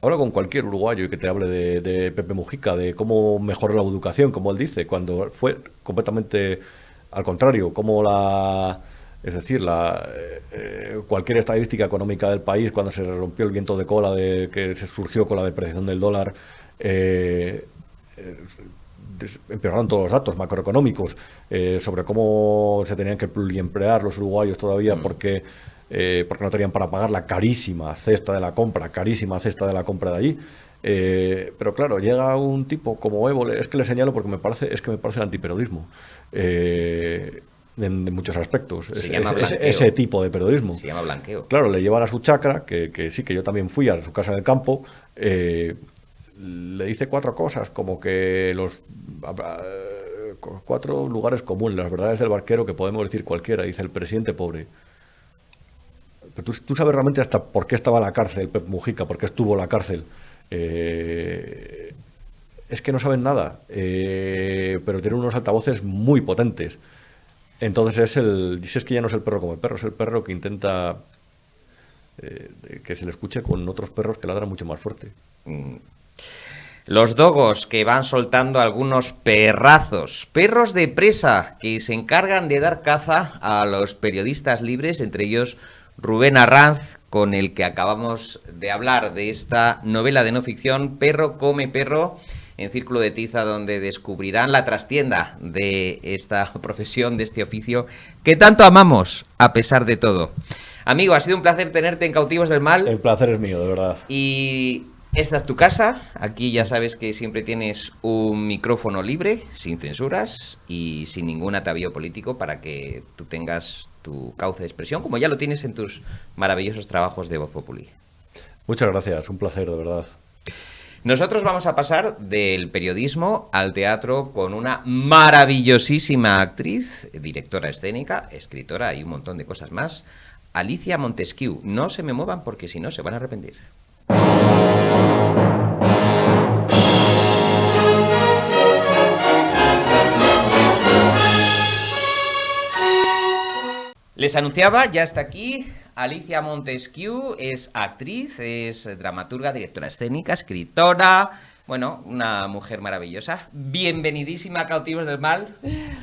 Habla con cualquier uruguayo y que te hable de Pepe Mujica, de cómo mejoró la educación, como él dice, cuando fue completamente al contrario, es decir, cualquier estadística económica del país, cuando se rompió el viento de cola que se surgió con la depreciación del dólar, empeoraron todos los datos macroeconómicos sobre cómo se tenían que pluriemplear los uruguayos todavía porque no tenían para pagar la carísima cesta de la compra de allí. Pero claro, llega un tipo como Evo, es que le señalo porque me parece el antiperiodismo. En muchos aspectos. Ese tipo de periodismo. Se llama blanqueo. Claro, le llevan a su chacra, que sí, que yo también fui a su casa en el campo, le dice 4 cosas, como que 4 lugares comunes, las verdades del barquero que podemos decir cualquiera, dice el presidente pobre. Pero tú sabes realmente hasta por qué estaba en la cárcel Pep Mujica, por qué estuvo en la cárcel. Es que no saben nada, pero tienen unos altavoces muy potentes. Entonces es que ya no es el perro como el perro, es el perro que intenta que se le escuche con otros perros que ladran mucho más fuerte. Los dogos que van soltando algunos perrazos, perros de presa que se encargan de dar caza a los periodistas libres, entre ellos Rubén Arranz, con el que acabamos de hablar de esta novela de no ficción, Perro come perro, en Círculo de Tiza, donde descubrirán la trastienda de esta profesión, de este oficio, que tanto amamos, a pesar de todo. Amigo, ha sido un placer tenerte en Cautivos del Mal. El placer es mío, de verdad. Y esta es tu casa. Aquí ya sabes que siempre tienes un micrófono libre, sin censuras y sin ningún atavío político para que tú tengas tu cauce de expresión, como ya lo tienes en tus maravillosos trabajos de Voz Populi. Muchas gracias, un placer, de verdad. Nosotros vamos a pasar del periodismo al teatro con una maravillosísima actriz, directora escénica, escritora y un montón de cosas más, Alicia Montesquieu. No se me muevan porque si no se van a arrepentir. Les anunciaba, ya está aquí, Alicia Montesquieu, es actriz, es dramaturga, directora escénica, escritora, bueno, una mujer maravillosa. Bienvenidísima a Cautivos del Mal.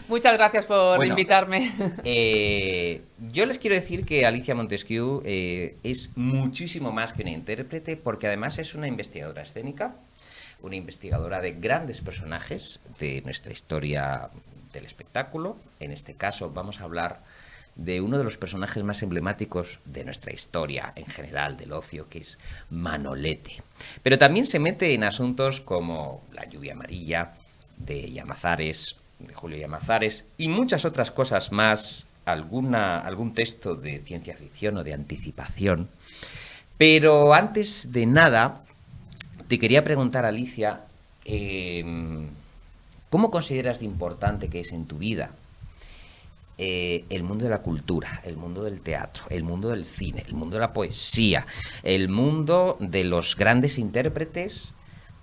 Muchas gracias por invitarme. Yo les quiero decir que Alicia Montesquieu es muchísimo más que una intérprete, porque además es una investigadora escénica, una investigadora de grandes personajes de nuestra historia del espectáculo. En este caso vamos a hablar de uno de los personajes más emblemáticos de nuestra historia en general del ocio, que es Manolete. Pero también se mete en asuntos como La lluvia amarilla, de Llamazares, de Julio Llamazares, y muchas otras cosas más, algún texto de ciencia ficción o de anticipación. Pero antes de nada, te quería preguntar, Alicia, ¿cómo consideras de importante que es en tu vida el mundo de la cultura, el mundo del teatro, el mundo del cine, el mundo de la poesía, el mundo de los grandes intérpretes,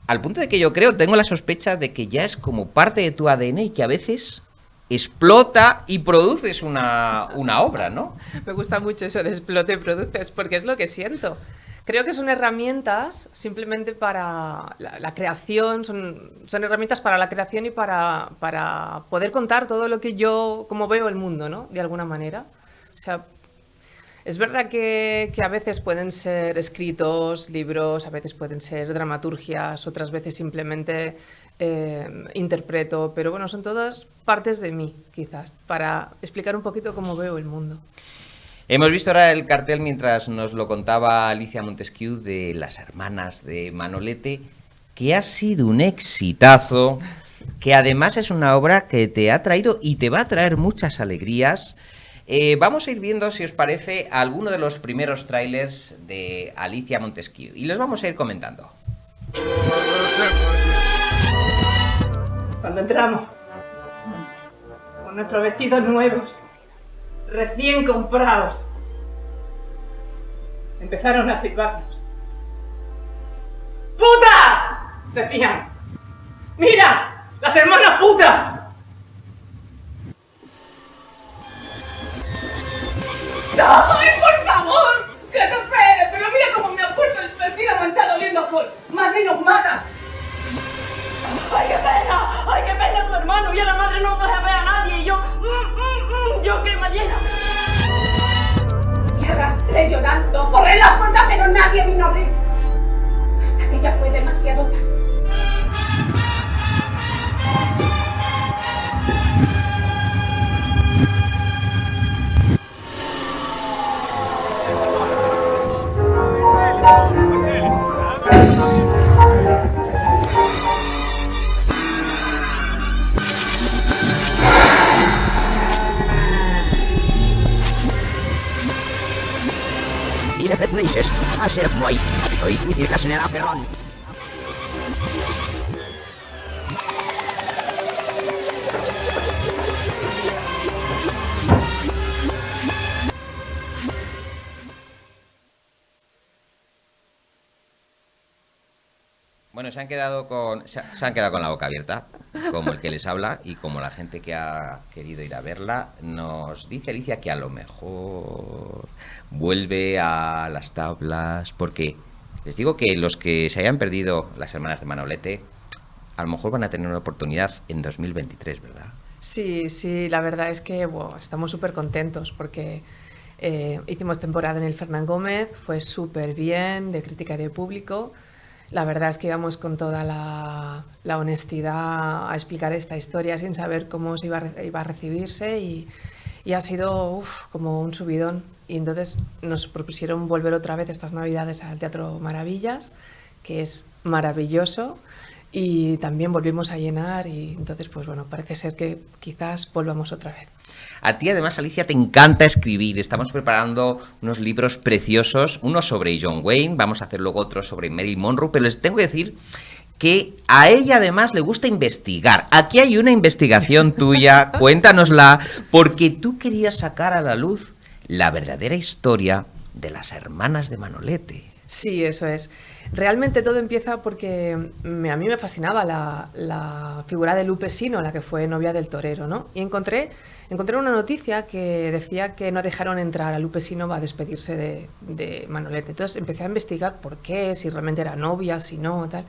al punto de que yo tengo la sospecha de que ya es como parte de tu ADN y que a veces explota y produces una obra, ¿no? Me gusta mucho eso de explote y produces, porque es lo que siento. Creo que son herramientas simplemente para la creación, son herramientas para la creación y para poder contar todo lo que yo, como veo el mundo, ¿no? De alguna manera. O sea, es verdad que a veces pueden ser escritos, libros, a veces pueden ser dramaturgias, otras veces simplemente interpreto, pero bueno, son todas partes de mí, quizás, para explicar un poquito cómo veo el mundo. Hemos visto ahora el cartel mientras nos lo contaba Alicia Montesquieu de Las hermanas de Manolete, que ha sido un exitazo, que además es una obra que te ha traído y te va a traer muchas alegrías. Vamos a ir viendo, si os parece, alguno de los primeros trailers de Alicia Montesquieu y los vamos a ir comentando. Cuando entramos, con nuestros vestidos nuevos, recién comprados, empezaron a silbarnos. ¡Putas!, decían. ¡Mira! ¡Las hermanas putas! ¡Ay, por favor! ¡Que te espere! Pero mira cómo me ha puesto el vestido manchado oliendo a alcohol. ¡Más bien nos mata! ¡Ay, qué pena! ¡Ay, qué pena tu hermano! Y a la madre no deja ver a nadie. Y yo cremallera. Y arrastré llorando. Corré la puerta, pero nadie vino a abrir. Hasta que ya fue demasiado tarde. Bueno, se han quedado con la boca abierta, como el que les habla y como la gente que ha querido ir a verla. Nos dice Alicia que a lo mejor vuelve a las tablas, porque les digo que los que se hayan perdido las hermanas de Manolete, a lo mejor van a tener una oportunidad en 2023, ¿verdad? Sí, sí, la verdad es que estamos súper contentos porque hicimos temporada en el Fernán Gómez, fue súper bien, de crítica y de público. La verdad es que íbamos con toda la honestidad a explicar esta historia sin saber cómo se iba a recibirse y ha sido como un subidón. Y entonces nos propusieron volver otra vez estas Navidades al Teatro Maravillas, que es maravilloso, y también volvimos a llenar y entonces pues bueno, parece ser que quizás volvamos otra vez. A ti además, Alicia, te encanta escribir. Estamos preparando unos libros preciosos, uno sobre John Wayne, vamos a hacer luego otro sobre Marilyn Monroe, pero les tengo que decir que a ella además le gusta investigar. Aquí hay una investigación tuya, cuéntanosla, porque tú querías sacar a la luz la verdadera historia de las hermanas de Manolete. Sí, eso es. Realmente todo empieza porque a mí me fascinaba la figura de Lupe Sino, la que fue novia del torero, ¿no? Y encontré una noticia que decía que no dejaron entrar a Lupe Sino a despedirse de Manolete. Entonces empecé a investigar por qué, si realmente era novia, si no, tal.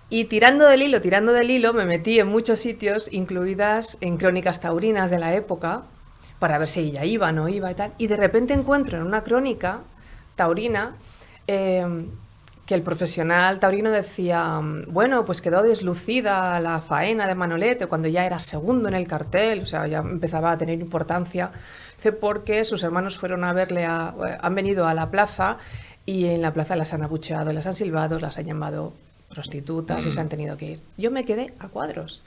Y tirando del hilo, me metí en muchos sitios, incluidas en crónicas taurinas de la época, para ver si ella iba, no iba y tal. Y de repente encuentro en una crónica taurina que el profesional taurino decía, bueno, pues quedó deslucida la faena de Manolete cuando ya era segundo en el cartel, o sea, ya empezaba a tener importancia, porque sus hermanos fueron a verle, han venido a la plaza y en la plaza las han abucheado, las han silbado, las han llamado prostitutas y se han tenido que ir. Yo me quedé a cuadros.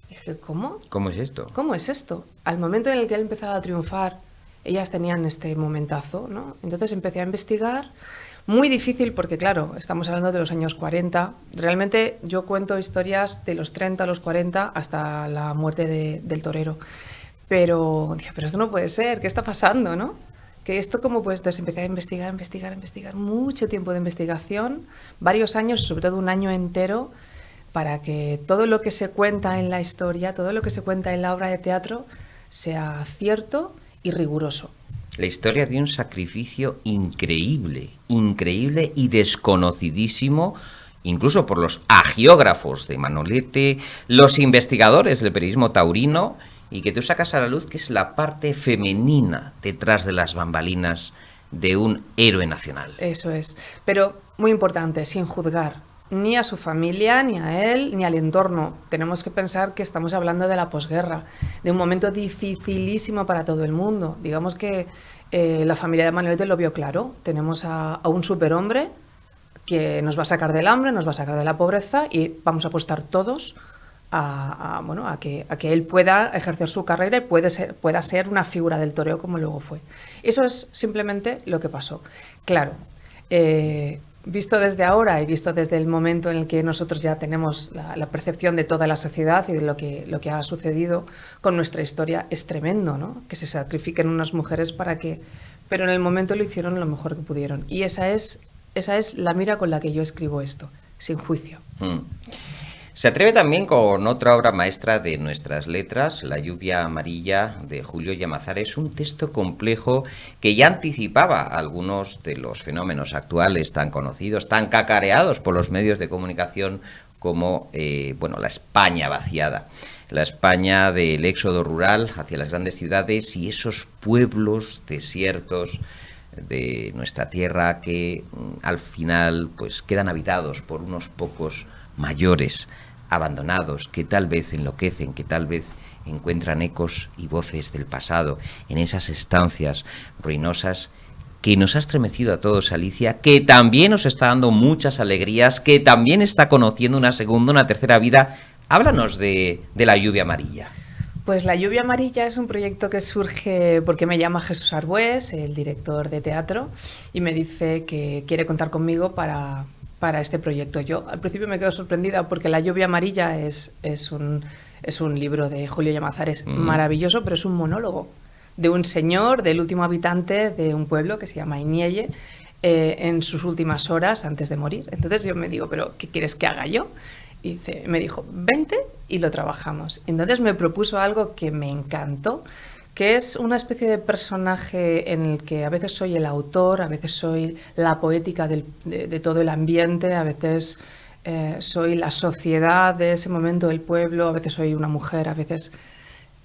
Dije, ¿cómo? ¿Cómo es esto? ¿Cómo es esto? Al momento en el que él empezaba a triunfar, ellas tenían este momentazo, ¿no? Entonces empecé a investigar. Muy difícil porque, claro, estamos hablando de los años 40. Realmente yo cuento historias de los 30 a los 40 hasta la muerte del torero. Pero dije, pero esto no puede ser, ¿qué está pasando, no? Que esto como pues entonces empecé a investigar, mucho tiempo de investigación, varios años, sobre todo un año entero, para que todo lo que se cuenta en la historia, todo lo que se cuenta en la obra de teatro sea cierto y riguroso. La historia de un sacrificio increíble y desconocidísimo, incluso por los hagiógrafos de Manolete, los investigadores del periodismo taurino, y que tú sacas a la luz que es la parte femenina detrás de las bambalinas de un héroe nacional. Eso es, pero muy importante, sin juzgar ni a su familia, ni a él, ni al entorno. Tenemos que pensar que estamos hablando de la posguerra, de un momento dificilísimo para todo el mundo. Digamos que la familia de Manolete lo vio claro. Tenemos a un superhombre que nos va a sacar del hambre, nos va a sacar de la pobreza y vamos a apostar todos a que él pueda ejercer su carrera y pueda ser una figura del toreo como luego fue. Eso es simplemente lo que pasó. Claro, visto desde ahora y visto desde el momento en el que nosotros ya tenemos la percepción de toda la sociedad y de lo que ha sucedido con nuestra historia, es tremendo, ¿no? Que se sacrifiquen unas mujeres pero en el momento lo hicieron lo mejor que pudieron. Y esa es la mira con la que yo escribo esto, sin juicio. Se atreve también con otra obra maestra de nuestras letras, La lluvia amarilla, de Julio Llamazares, un texto complejo que ya anticipaba algunos de los fenómenos actuales tan conocidos, tan cacareados por los medios de comunicación como la España vaciada, la España del éxodo rural hacia las grandes ciudades y esos pueblos desiertos de nuestra tierra que al final pues quedan habitados por unos pocos mayores abandonados que tal vez enloquecen, que tal vez encuentran ecos y voces del pasado en esas estancias ruinosas que nos ha estremecido a todos, Alicia, que también nos está dando muchas alegrías, que también está conociendo una segunda, una tercera vida. Háblanos de La lluvia amarilla. Pues La lluvia amarilla es un proyecto que surge porque me llama Jesús Arbués, el director de teatro, y me dice que quiere contar conmigo para este proyecto. Yo al principio me quedo sorprendida porque La lluvia amarilla es un libro de Julio Llamazares maravilloso, pero es un monólogo de un señor, del último habitante de un pueblo que se llama Inielle, en sus últimas horas antes de morir. Entonces yo me digo, ¿pero qué quieres que haga yo? Y me dijo, vente y lo trabajamos. Entonces me propuso algo que me encantó, que es una especie de personaje en el que a veces soy el autor, a veces soy la poética de todo el ambiente, a veces soy la sociedad de ese momento del pueblo, a veces soy una mujer, a veces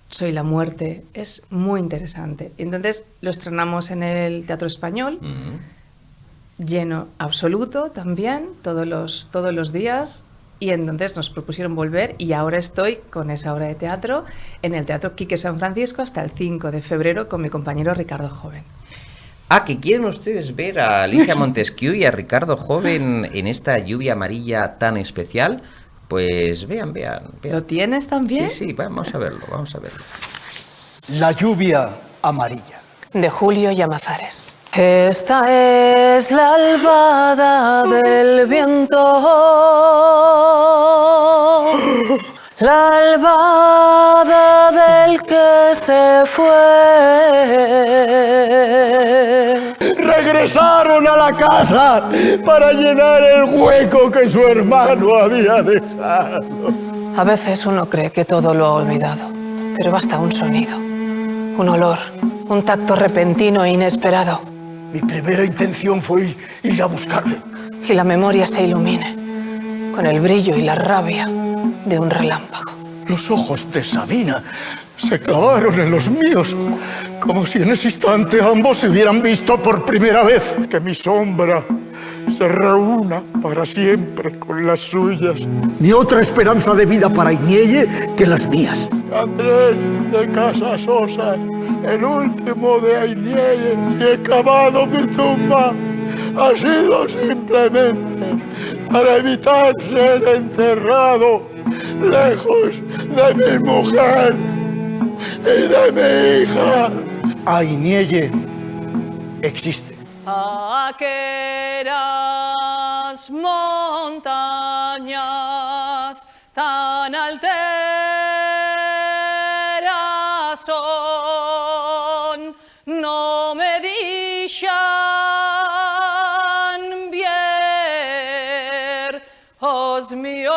soy la muerte. Es muy interesante. Entonces lo estrenamos en el Teatro Español, lleno absoluto también, todos los días. Y entonces nos propusieron volver y ahora estoy con esa obra de teatro en el Teatro Quique San Francisco hasta el 5 de febrero con mi compañero Ricardo Joven. Ah, que quieren ustedes ver a Alicia Montesquieu y a Ricardo Joven en esta lluvia amarilla tan especial. Pues vean. ¿Lo tienes también? Sí, vamos a verlo. La lluvia amarilla. De Julio Llamazares. Esta es la albada del viento, la albada del que se fue. Regresaron a la casa para llenar el hueco que su hermano había dejado. A veces uno cree que todo lo ha olvidado, pero basta un sonido, un olor, un tacto repentino e inesperado. Mi primera intención fue ir a buscarle. Y la memoria se ilumine con el brillo y la rabia de un relámpago. Los ojos de Sabina se clavaron en los míos, como si en ese instante ambos se hubieran visto por primera vez. Que mi sombra se reúna para siempre con las suyas. Ni otra esperanza de vida para Iñelle que las mías. Andrés de Casasosa, el último de Iñelle, si he cavado mi tumba, ha sido simplemente para evitar ser enterrado lejos de mi mujer y de mi hija. Iñelle existe. Aqueras montañas tan alteras son, no me dixan vier os míos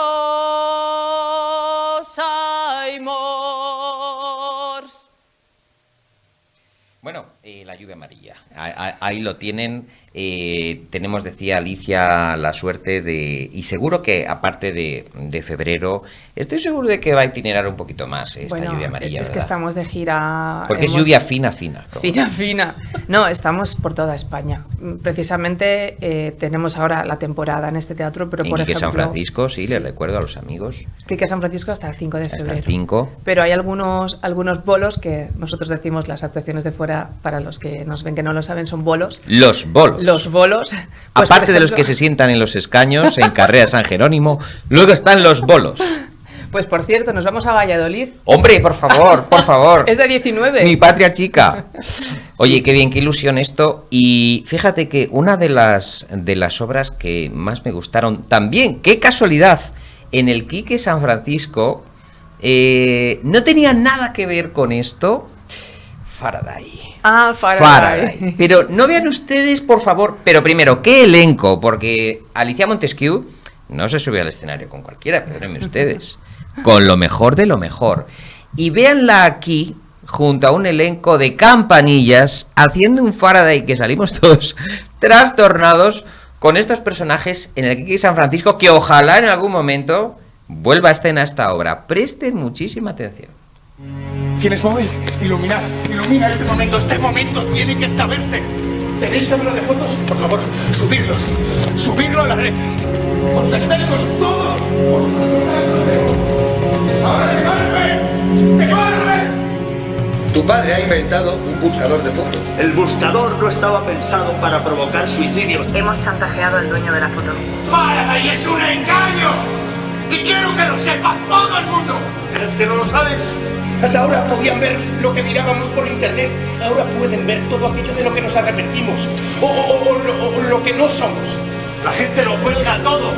aimors. Bueno, la lluvia amarilla. Ahí lo tienen. Tenemos, decía Alicia, la suerte de... Y seguro que, aparte de febrero, estoy seguro de que va a itinerar un poquito más esta lluvia amarilla. Es que ¿verdad? estamos de gira... Porque es lluvia fina. Fina. No, estamos por toda España. Precisamente tenemos ahora la temporada en este teatro, pero por ejemplo... San Francisco, sí, les recuerdo a los amigos. Quique San Francisco hasta el 5 de febrero. Hasta el 5. Pero hay algunos bolos que nosotros decimos, las actuaciones de fuera, para los que nos ven que no lo saben, son bolos. Los bolos. Los bolos. Pues, aparte ejemplo, de los que se sientan en los escaños, en Carrera San Jerónimo, luego están los bolos. Pues por cierto, nos vamos a Valladolid. Hombre, por favor. Es de 19. Mi patria chica. Oye, sí, qué bien, qué ilusión esto. Y fíjate que una de las obras que más me gustaron, también, qué casualidad, en el Quique San Francisco, no tenía nada que ver con esto. Faraday. Faraday. Pero no vean ustedes, por favor, pero primero, qué elenco, porque Alicia Montesquieu no se sube al escenario con cualquiera, perdónenme ustedes, con lo mejor de lo mejor. Y véanla aquí, junto a un elenco de campanillas, haciendo un Faraday que salimos todos trastornados con estos personajes en el Quique San Francisco, que ojalá en algún momento vuelva a escena esta obra. Presten muchísima atención. ¿Tienes móvil? Ilumina este momento tiene que saberse. ¿Tenéis cámara de fotos? Por favor, subirlo a la red. Contactar con todos. Ahora ¡Devuélveme! Tu padre ha inventado un buscador de fotos. El buscador no estaba pensado para provocar suicidios. Hemos chantajeado al dueño de la foto. ¡Faraday es un engaño! Y quiero que lo sepa todo el mundo. ¿Pero es que no lo sabes? Hasta ahora podían ver lo que mirábamos por internet. Ahora pueden ver todo aquello de lo que nos arrepentimos. O lo que no somos. La gente lo cuelga todo.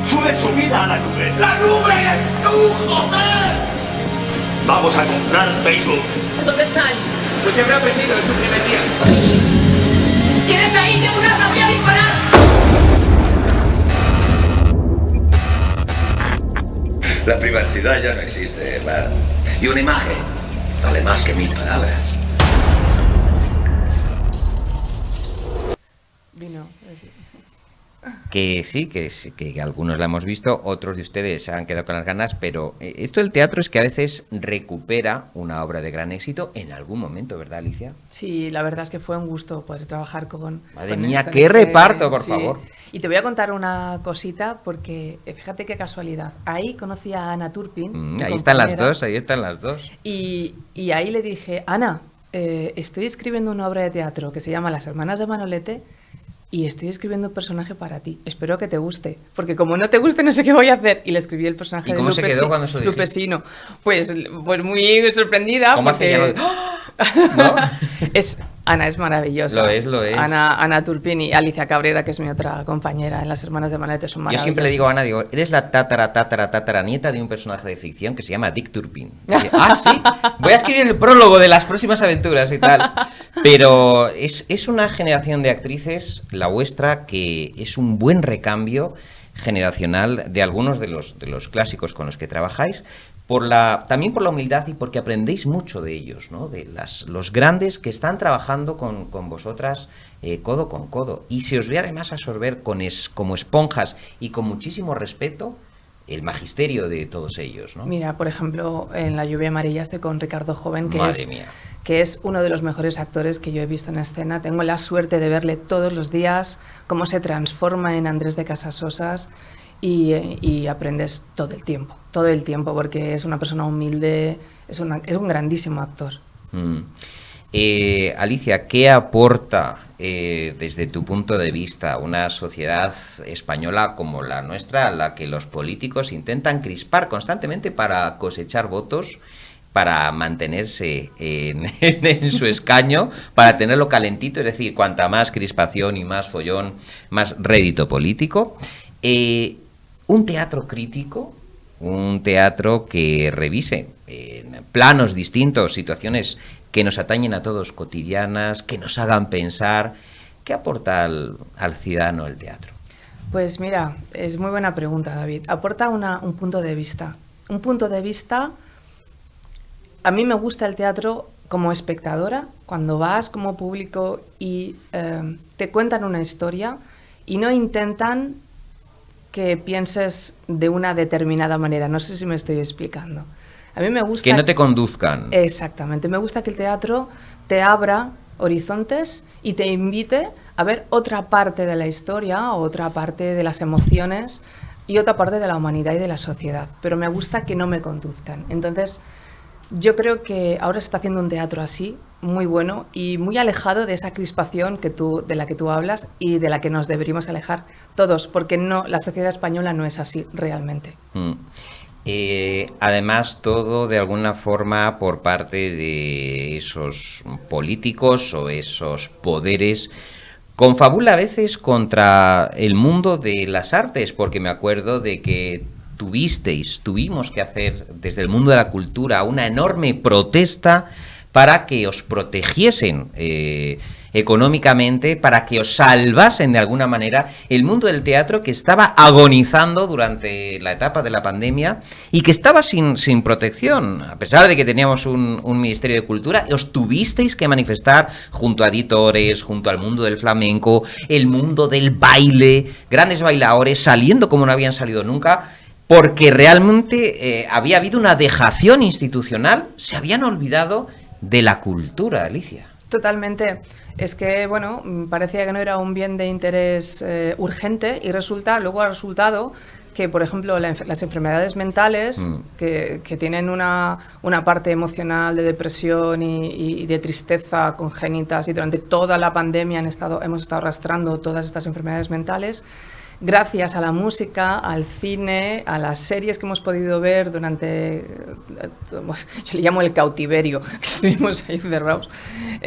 Sube su vida a la nube. ¡La nube eres tú, joder! Vamos a comprar Facebook. ¿Dónde están? Pues se me ha perdido en su primer día. ¿Quieres ahí de una rabia? La privacidad ya no existe, Mar. Y una imagen vale más que 1000 palabras. Vino, sí. Que sí, que algunos la hemos visto, otros de ustedes se han quedado con las ganas, pero esto del teatro es que a veces recupera una obra de gran éxito en algún momento, ¿verdad, Alicia? Sí, la verdad es que fue un gusto poder trabajar con... Madre con mía, con qué reparto, por favor. Y te voy a contar una cosita, porque fíjate qué casualidad. Ahí conocí a Ana Turpin. mi Ahí están las compañera, dos, ahí están las dos. Y ahí le dije, Ana, estoy escribiendo una obra de teatro que se llama Las Hermanas de Manolete y estoy escribiendo un personaje para ti. Espero que te guste, porque como no te guste no sé qué voy a hacer. Y le escribí el personaje ¿Y cómo se quedó cuando se lo dijiste? Lupesino. Pues muy sorprendida. ¿Cómo hace porque... ¿No? Ana es maravillosa. Lo es. Ana Turpin y Alicia Cabrera, que es mi otra compañera en Las Hermanas de Manolete, son Yo maravillosas. siempre le digo a Ana, eres la tataranieta de un personaje de ficción que se llama Dick Turpin. Y dice, sí, voy a escribir el prólogo de las próximas aventuras y tal. Pero es una generación de actrices, la vuestra, que es un buen recambio generacional de algunos de los clásicos con los que trabajáis, también por la humildad y porque aprendéis mucho de ellos, ¿no? De los grandes que están trabajando con vosotras codo con codo. Y se os ve además absorber como esponjas y con muchísimo respeto el magisterio de todos ellos, ¿no? Mira, por ejemplo, en La lluvia amarilla estoy con Ricardo Joven, Madre mía. que es uno de los mejores actores que yo he visto en escena. Tengo la suerte de verle todos los días, cómo se transforma en Andrés de Casasosas y aprendes todo el tiempo, porque es una persona humilde, es un grandísimo actor. Alicia, ¿qué aporta desde tu punto de vista una sociedad española como la nuestra, a la que los políticos intentan crispar constantemente para cosechar votos, para mantenerse en su escaño, para tenerlo calentito? Es decir, cuanta más crispación y más follón, más rédito político. Un teatro crítico, un teatro que revise en planos distintos situaciones que nos atañen a todos, cotidianas, que nos hagan pensar. ¿Qué aporta al ciudadano el teatro? Pues mira, es muy buena pregunta, David. Aporta un punto de vista. Un punto de vista... A mí me gusta el teatro como espectadora, cuando vas como público y te cuentan una historia y no intentan que pienses de una determinada manera. No sé si me estoy explicando. A mí me gusta... Que no te conduzcan. Exactamente. Me gusta que el teatro te abra horizontes y te invite a ver otra parte de la historia, otra parte de las emociones y otra parte de la humanidad y de la sociedad. Pero me gusta que no me conduzcan. Entonces, yo creo que ahora se está haciendo un teatro así, muy bueno y muy alejado de esa crispación de la que tú hablas y de la que nos deberíamos alejar todos, porque la sociedad española no es así realmente. Además, todo de alguna forma por parte de esos políticos o esos poderes confabula a veces contra el mundo de las artes, porque me acuerdo de que tuvimos que hacer desde el mundo de la cultura una enorme protesta para que os protegiesen económicamente, para que os salvasen de alguna manera el mundo del teatro, que estaba agonizando durante la etapa de la pandemia y que estaba sin protección, a pesar de que teníamos un Ministerio de Cultura. Os tuvisteis que manifestar junto a editores, junto al mundo del flamenco, el mundo del baile, grandes bailadores saliendo como no habían salido nunca, porque realmente había habido una dejación institucional, se habían olvidado de la cultura, Alicia. Totalmente. Es que, bueno, parecía que no era un bien de interés urgente y luego ha resultado que, por ejemplo, las enfermedades mentales, que tienen una parte emocional de depresión y de tristeza congénitas, y durante toda la pandemia hemos estado arrastrando todas estas enfermedades mentales, gracias a la música, al cine, a las series que hemos podido ver durante, yo le llamo el cautiverio, que estuvimos ahí cerrados,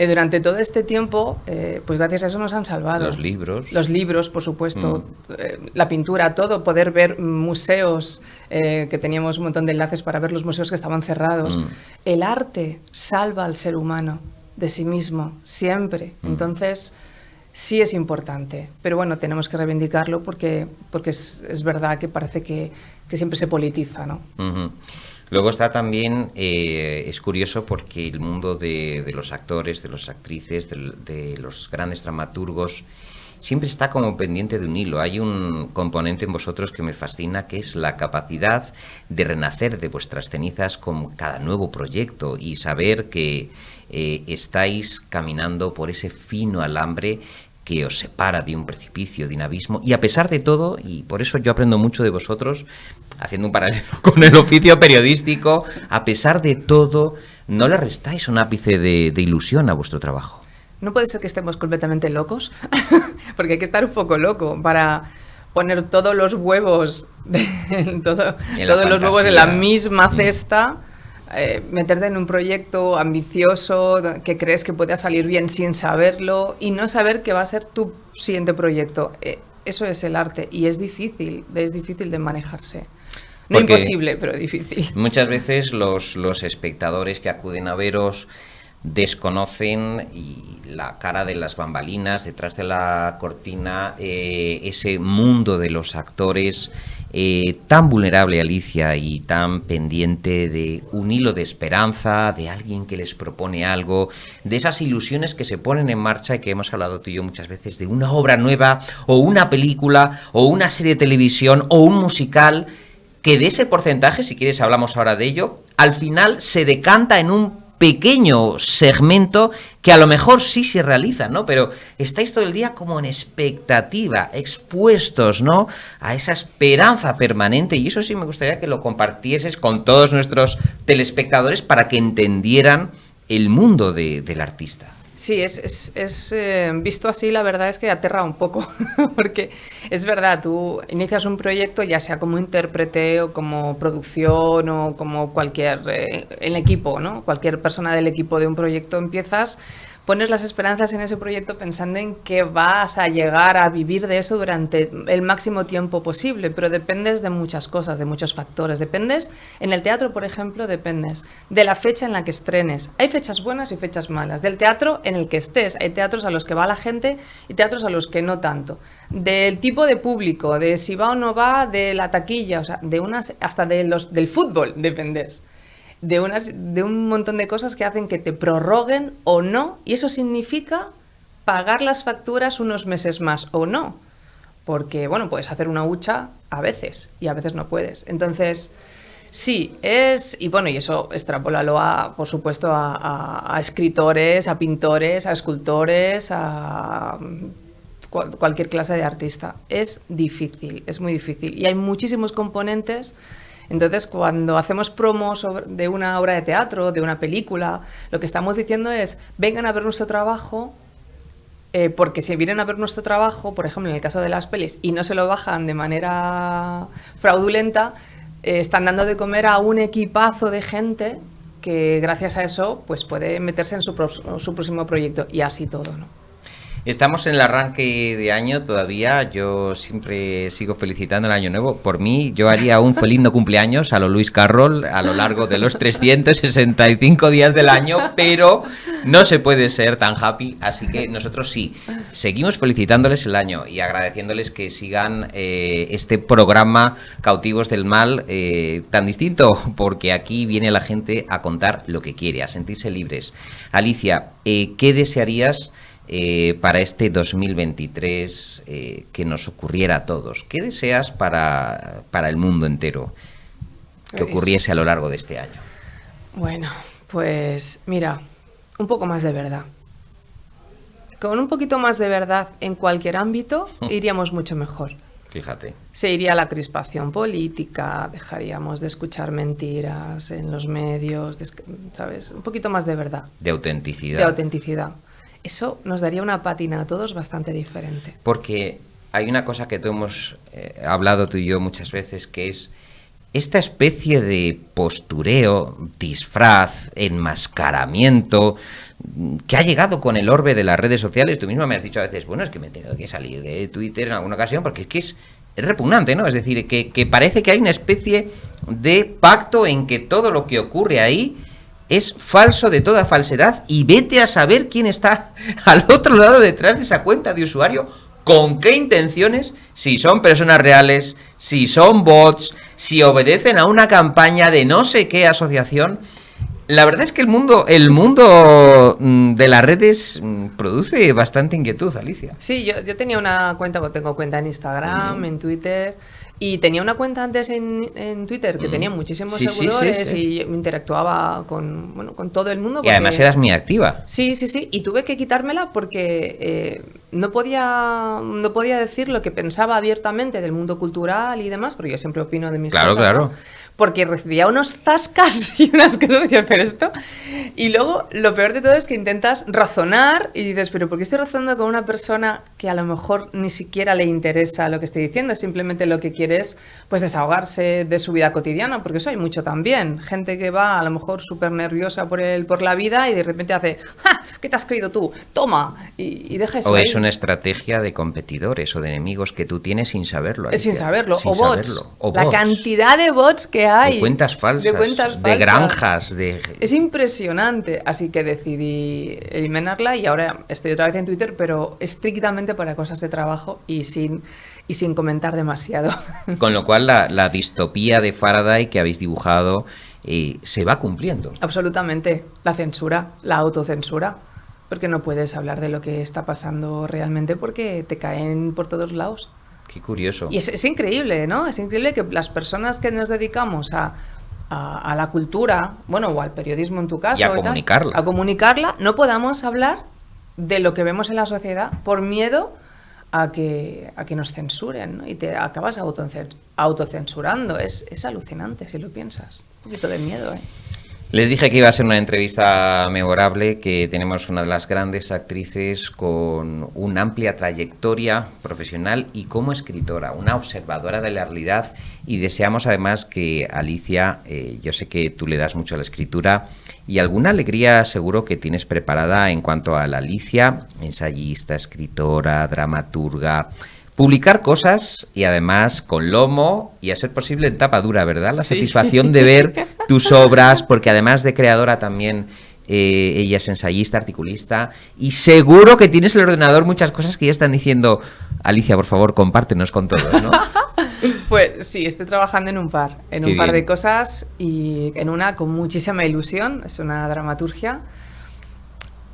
durante todo este tiempo, pues gracias a eso nos han salvado. Los libros. Los libros, por supuesto, la pintura, todo, poder ver museos, que teníamos un montón de enlaces para ver los museos que estaban cerrados. El arte salva al ser humano de sí mismo, siempre. Entonces... sí es importante, pero bueno, tenemos que reivindicarlo porque es verdad que parece que siempre se politiza, ¿no? Uh-huh. Luego está también, es curioso porque el mundo de los actores, de las actrices, de los grandes dramaturgos, siempre está como pendiente de un hilo. Hay un componente en vosotros que me fascina, que es la capacidad de renacer de vuestras cenizas con cada nuevo proyecto y saber que estáis caminando por ese fino alambre que os separa de un precipicio, de un abismo, y a pesar de todo, y por eso yo aprendo mucho de vosotros, haciendo un paralelo con el oficio periodístico, a pesar de todo, no le restáis un ápice de ilusión a vuestro trabajo. No puede ser que estemos completamente locos, porque hay que estar un poco loco para poner todos los huevos, todos los huevos en la misma cesta, meterte en un proyecto ambicioso que crees que puede salir bien sin saberlo y no saber que va a ser tu siguiente proyecto. Eso es el arte y es difícil de manejarse. No Porque imposible, pero difícil. Muchas veces los espectadores que acuden a veros desconocen y la cara de las bambalinas, detrás de la cortina, ese mundo de los actores tan vulnerable, Alicia, y tan pendiente de un hilo de esperanza, de alguien que les propone algo, de esas ilusiones que se ponen en marcha y que hemos hablado tú y yo muchas veces, de una obra nueva o una película o una serie de televisión o un musical, que de ese porcentaje, si quieres hablamos ahora de ello, al final se decanta en un pequeño segmento que a lo mejor sí se realiza, ¿no? Pero estáis todo el día como en expectativa, expuestos, ¿no?, a esa esperanza permanente, y eso sí me gustaría que lo compartieses con todos nuestros telespectadores para que entendieran el mundo del artista. Sí, es visto así, la verdad es que aterra un poco, porque es verdad, tú inicias un proyecto, ya sea como intérprete o como producción o como cualquier, el equipo, ¿no? Cualquier persona del equipo de un proyecto, pones las esperanzas en ese proyecto pensando en que vas a llegar a vivir de eso durante el máximo tiempo posible, pero dependes de muchas cosas, de muchos factores. Dependes, en el teatro, por ejemplo, dependes de la fecha en la que estrenes. Hay fechas buenas y fechas malas. Del teatro en el que estés. Hay teatros a los que va la gente y teatros a los que no tanto. Del tipo de público, de si va o no va, de la taquilla, o sea, hasta del fútbol dependes. De un montón de cosas que hacen que te prorroguen o no, y eso significa pagar las facturas unos meses más o no, porque, bueno, puedes hacer una hucha a veces y a veces no puedes. Entonces, sí, y bueno, y eso extrapólalo por supuesto, a escritores, a pintores, a escultores, a cualquier clase de artista. Es difícil, es muy difícil, y hay muchísimos componentes. Entonces, cuando hacemos promos de una obra de teatro, de una película, lo que estamos diciendo es, vengan a ver nuestro trabajo, porque si vienen a ver nuestro trabajo, por ejemplo, en el caso de las pelis, y no se lo bajan de manera fraudulenta, están dando de comer a un equipazo de gente que gracias a eso pues puede meterse en su próximo proyecto, y así todo, ¿no? Estamos en el arranque de año todavía, yo siempre sigo felicitando el año nuevo. Por mí, yo haría un feliz no cumpleaños a lo Lewis Carroll a lo largo de los 365 días del año, pero no se puede ser tan happy, así que nosotros sí, seguimos felicitándoles el año y agradeciéndoles que sigan este programa Cautivos del Mal tan distinto, porque aquí viene la gente a contar lo que quiere, a sentirse libres. Alicia, ¿qué desearías para este 2023 que nos ocurriera a todos? ¿Qué deseas para el mundo entero que ocurriese a lo largo de este año? Bueno, pues mira, un poco más de verdad. Con un poquito más de verdad en cualquier ámbito iríamos mucho mejor. Fíjate. Se iría la crispación política, dejaríamos de escuchar mentiras en los medios, ¿sabes? Un poquito más de verdad. De autenticidad. De autenticidad. Eso nos daría una pátina a todos bastante diferente. Porque hay una cosa que tú hemos hablado tú y yo muchas veces, que es esta especie de postureo, disfraz, enmascaramiento, que ha llegado con el orbe de las redes sociales. Tú mismo me has dicho a veces, bueno, es que me tengo que salir de Twitter en alguna ocasión, porque es que es repugnante, ¿no? Es decir, que parece que hay una especie de pacto en que todo lo que ocurre ahí es falso de toda falsedad y vete a saber quién está al otro lado detrás de esa cuenta de usuario, con qué intenciones, si son personas reales, si son bots, si obedecen a una campaña de no sé qué asociación. La verdad es que el mundo de las redes produce bastante inquietud, Alicia. Sí, yo tenía una cuenta, tengo cuenta en Instagram, en Twitter, y tenía una cuenta antes en Twitter que tenía muchísimos seguidores y interactuaba con todo el mundo. Y además eras muy activa. Sí, y tuve que quitármela porque no podía decir lo que pensaba abiertamente del mundo cultural y demás, porque yo siempre opino de mis cosas. Claro. ¿no? Porque recibía unos zascas y unas cosas, decía, pero esto... Y luego, lo peor de todo es que intentas razonar y dices, pero ¿por qué estoy razonando con una persona que a lo mejor ni siquiera le interesa lo que estoy diciendo? Simplemente lo que quiere es, pues, desahogarse de su vida cotidiana, porque eso hay mucho también. Gente que va, a lo mejor, súper nerviosa por la vida y de repente hace, ¡ja! ¿Qué te has creído tú? ¡Toma! Y deja eso O ahí. es una estrategia de competidores o de enemigos que tú tienes sin saberlo. Es sin saberlo. Sin o bots. saberlo. O La bots. cantidad de bots que hay. De cuentas falsas. De granjas. Es impresionante. Así que decidí eliminarla y ahora estoy otra vez en Twitter, pero estrictamente para cosas de trabajo y sin comentar demasiado. Con lo cual la distopía de Faraday que habéis dibujado se va cumpliendo. Absolutamente. La censura, la autocensura. Porque no puedes hablar de lo que está pasando realmente porque te caen por todos lados. Qué curioso. Y es increíble, ¿no? Es increíble que las personas que nos dedicamos a la cultura, bueno, o al periodismo en tu caso, y a comunicarla. A comunicarla, no podamos hablar de lo que vemos en la sociedad por miedo a que nos censuren, ¿no? Y te acabas autocensurando. Es alucinante si lo piensas. Un poquito de miedo, ¿eh? Les dije que iba a ser una entrevista memorable, que tenemos una de las grandes actrices con una amplia trayectoria profesional y como escritora, una observadora de la realidad, y deseamos además que Alicia, yo sé que tú le das mucho a la escritura y alguna alegría seguro que tienes preparada en cuanto a la Alicia, ensayista, escritora, dramaturga. Publicar cosas y además con lomo y a ser posible en tapa dura, ¿verdad? La satisfacción de ver tus obras, porque además de creadora también ella es ensayista, articulista, y seguro que tienes en el ordenador muchas cosas que ya están diciendo, Alicia, por favor, compártenos con todos, ¿no? Pues sí, estoy trabajando en un par de cosas y en una con muchísima ilusión, es una dramaturgia.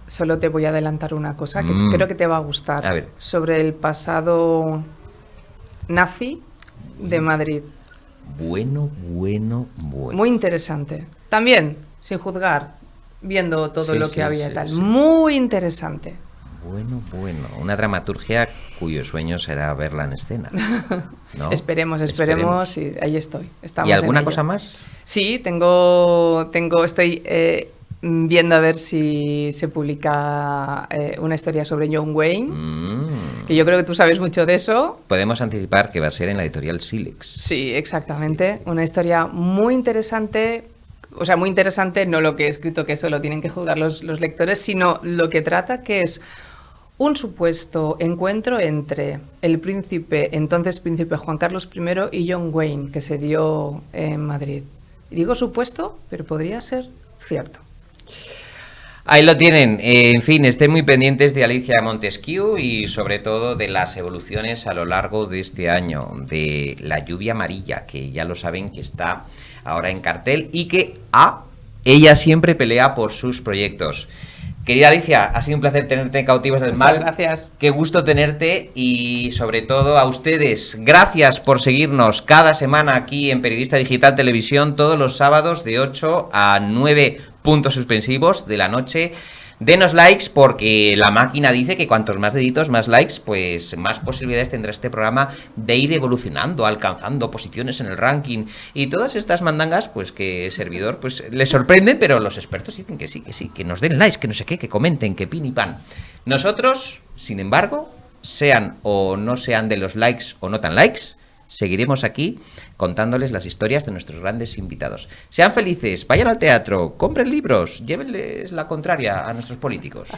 Solo te voy a adelantar una cosa que creo que te va a gustar. A ver. Sobre el pasado nazi de Madrid. Bueno. Muy interesante. También, sin juzgar, viendo todo lo que había y tal. Sí. Muy interesante. Bueno. Una dramaturgia cuyo sueño será verla en escena, ¿no? Esperemos. Y ahí estoy. ¿Y alguna cosa más? Sí, estoy viendo a ver si se publica una historia sobre John Wayne, que yo creo que tú sabes mucho de eso. Podemos anticipar que va a ser en la editorial Silex. Sí, exactamente. Una historia muy interesante. O sea, muy interesante, no lo que he escrito, que eso lo tienen que juzgar los lectores, sino lo que trata, que es un supuesto encuentro entre el entonces príncipe Juan Carlos I y John Wayne, que se dio en Madrid. Y digo supuesto, pero podría ser cierto. Ahí lo tienen. En fin, estén muy pendientes de Alicia Montesquieu y sobre todo de las evoluciones a lo largo de este año, de La lluvia amarilla, que ya lo saben que está ahora en cartel y que ella siempre pelea por sus proyectos. Querida Alicia, ha sido un placer tenerte en Cautivos del Mal. Gracias. Qué gusto tenerte y sobre todo a ustedes, gracias por seguirnos cada semana aquí en Periodista Digital Televisión, todos los sábados de 8 a 9 puntos suspensivos de la noche. Denos likes porque la máquina dice que cuantos más deditos, más likes, pues más posibilidades tendrá este programa de ir evolucionando, alcanzando posiciones en el ranking y todas estas mandangas, pues que el servidor pues les sorprenden, pero los expertos dicen que sí, que nos den likes, que no sé qué, que comenten, que pin y pan. Nosotros, sin embargo, sean o no sean de los likes o no tan likes, seguiremos aquí contándoles las historias de nuestros grandes invitados. Sean felices, vayan al teatro, compren libros, llévenles la contraria a nuestros políticos.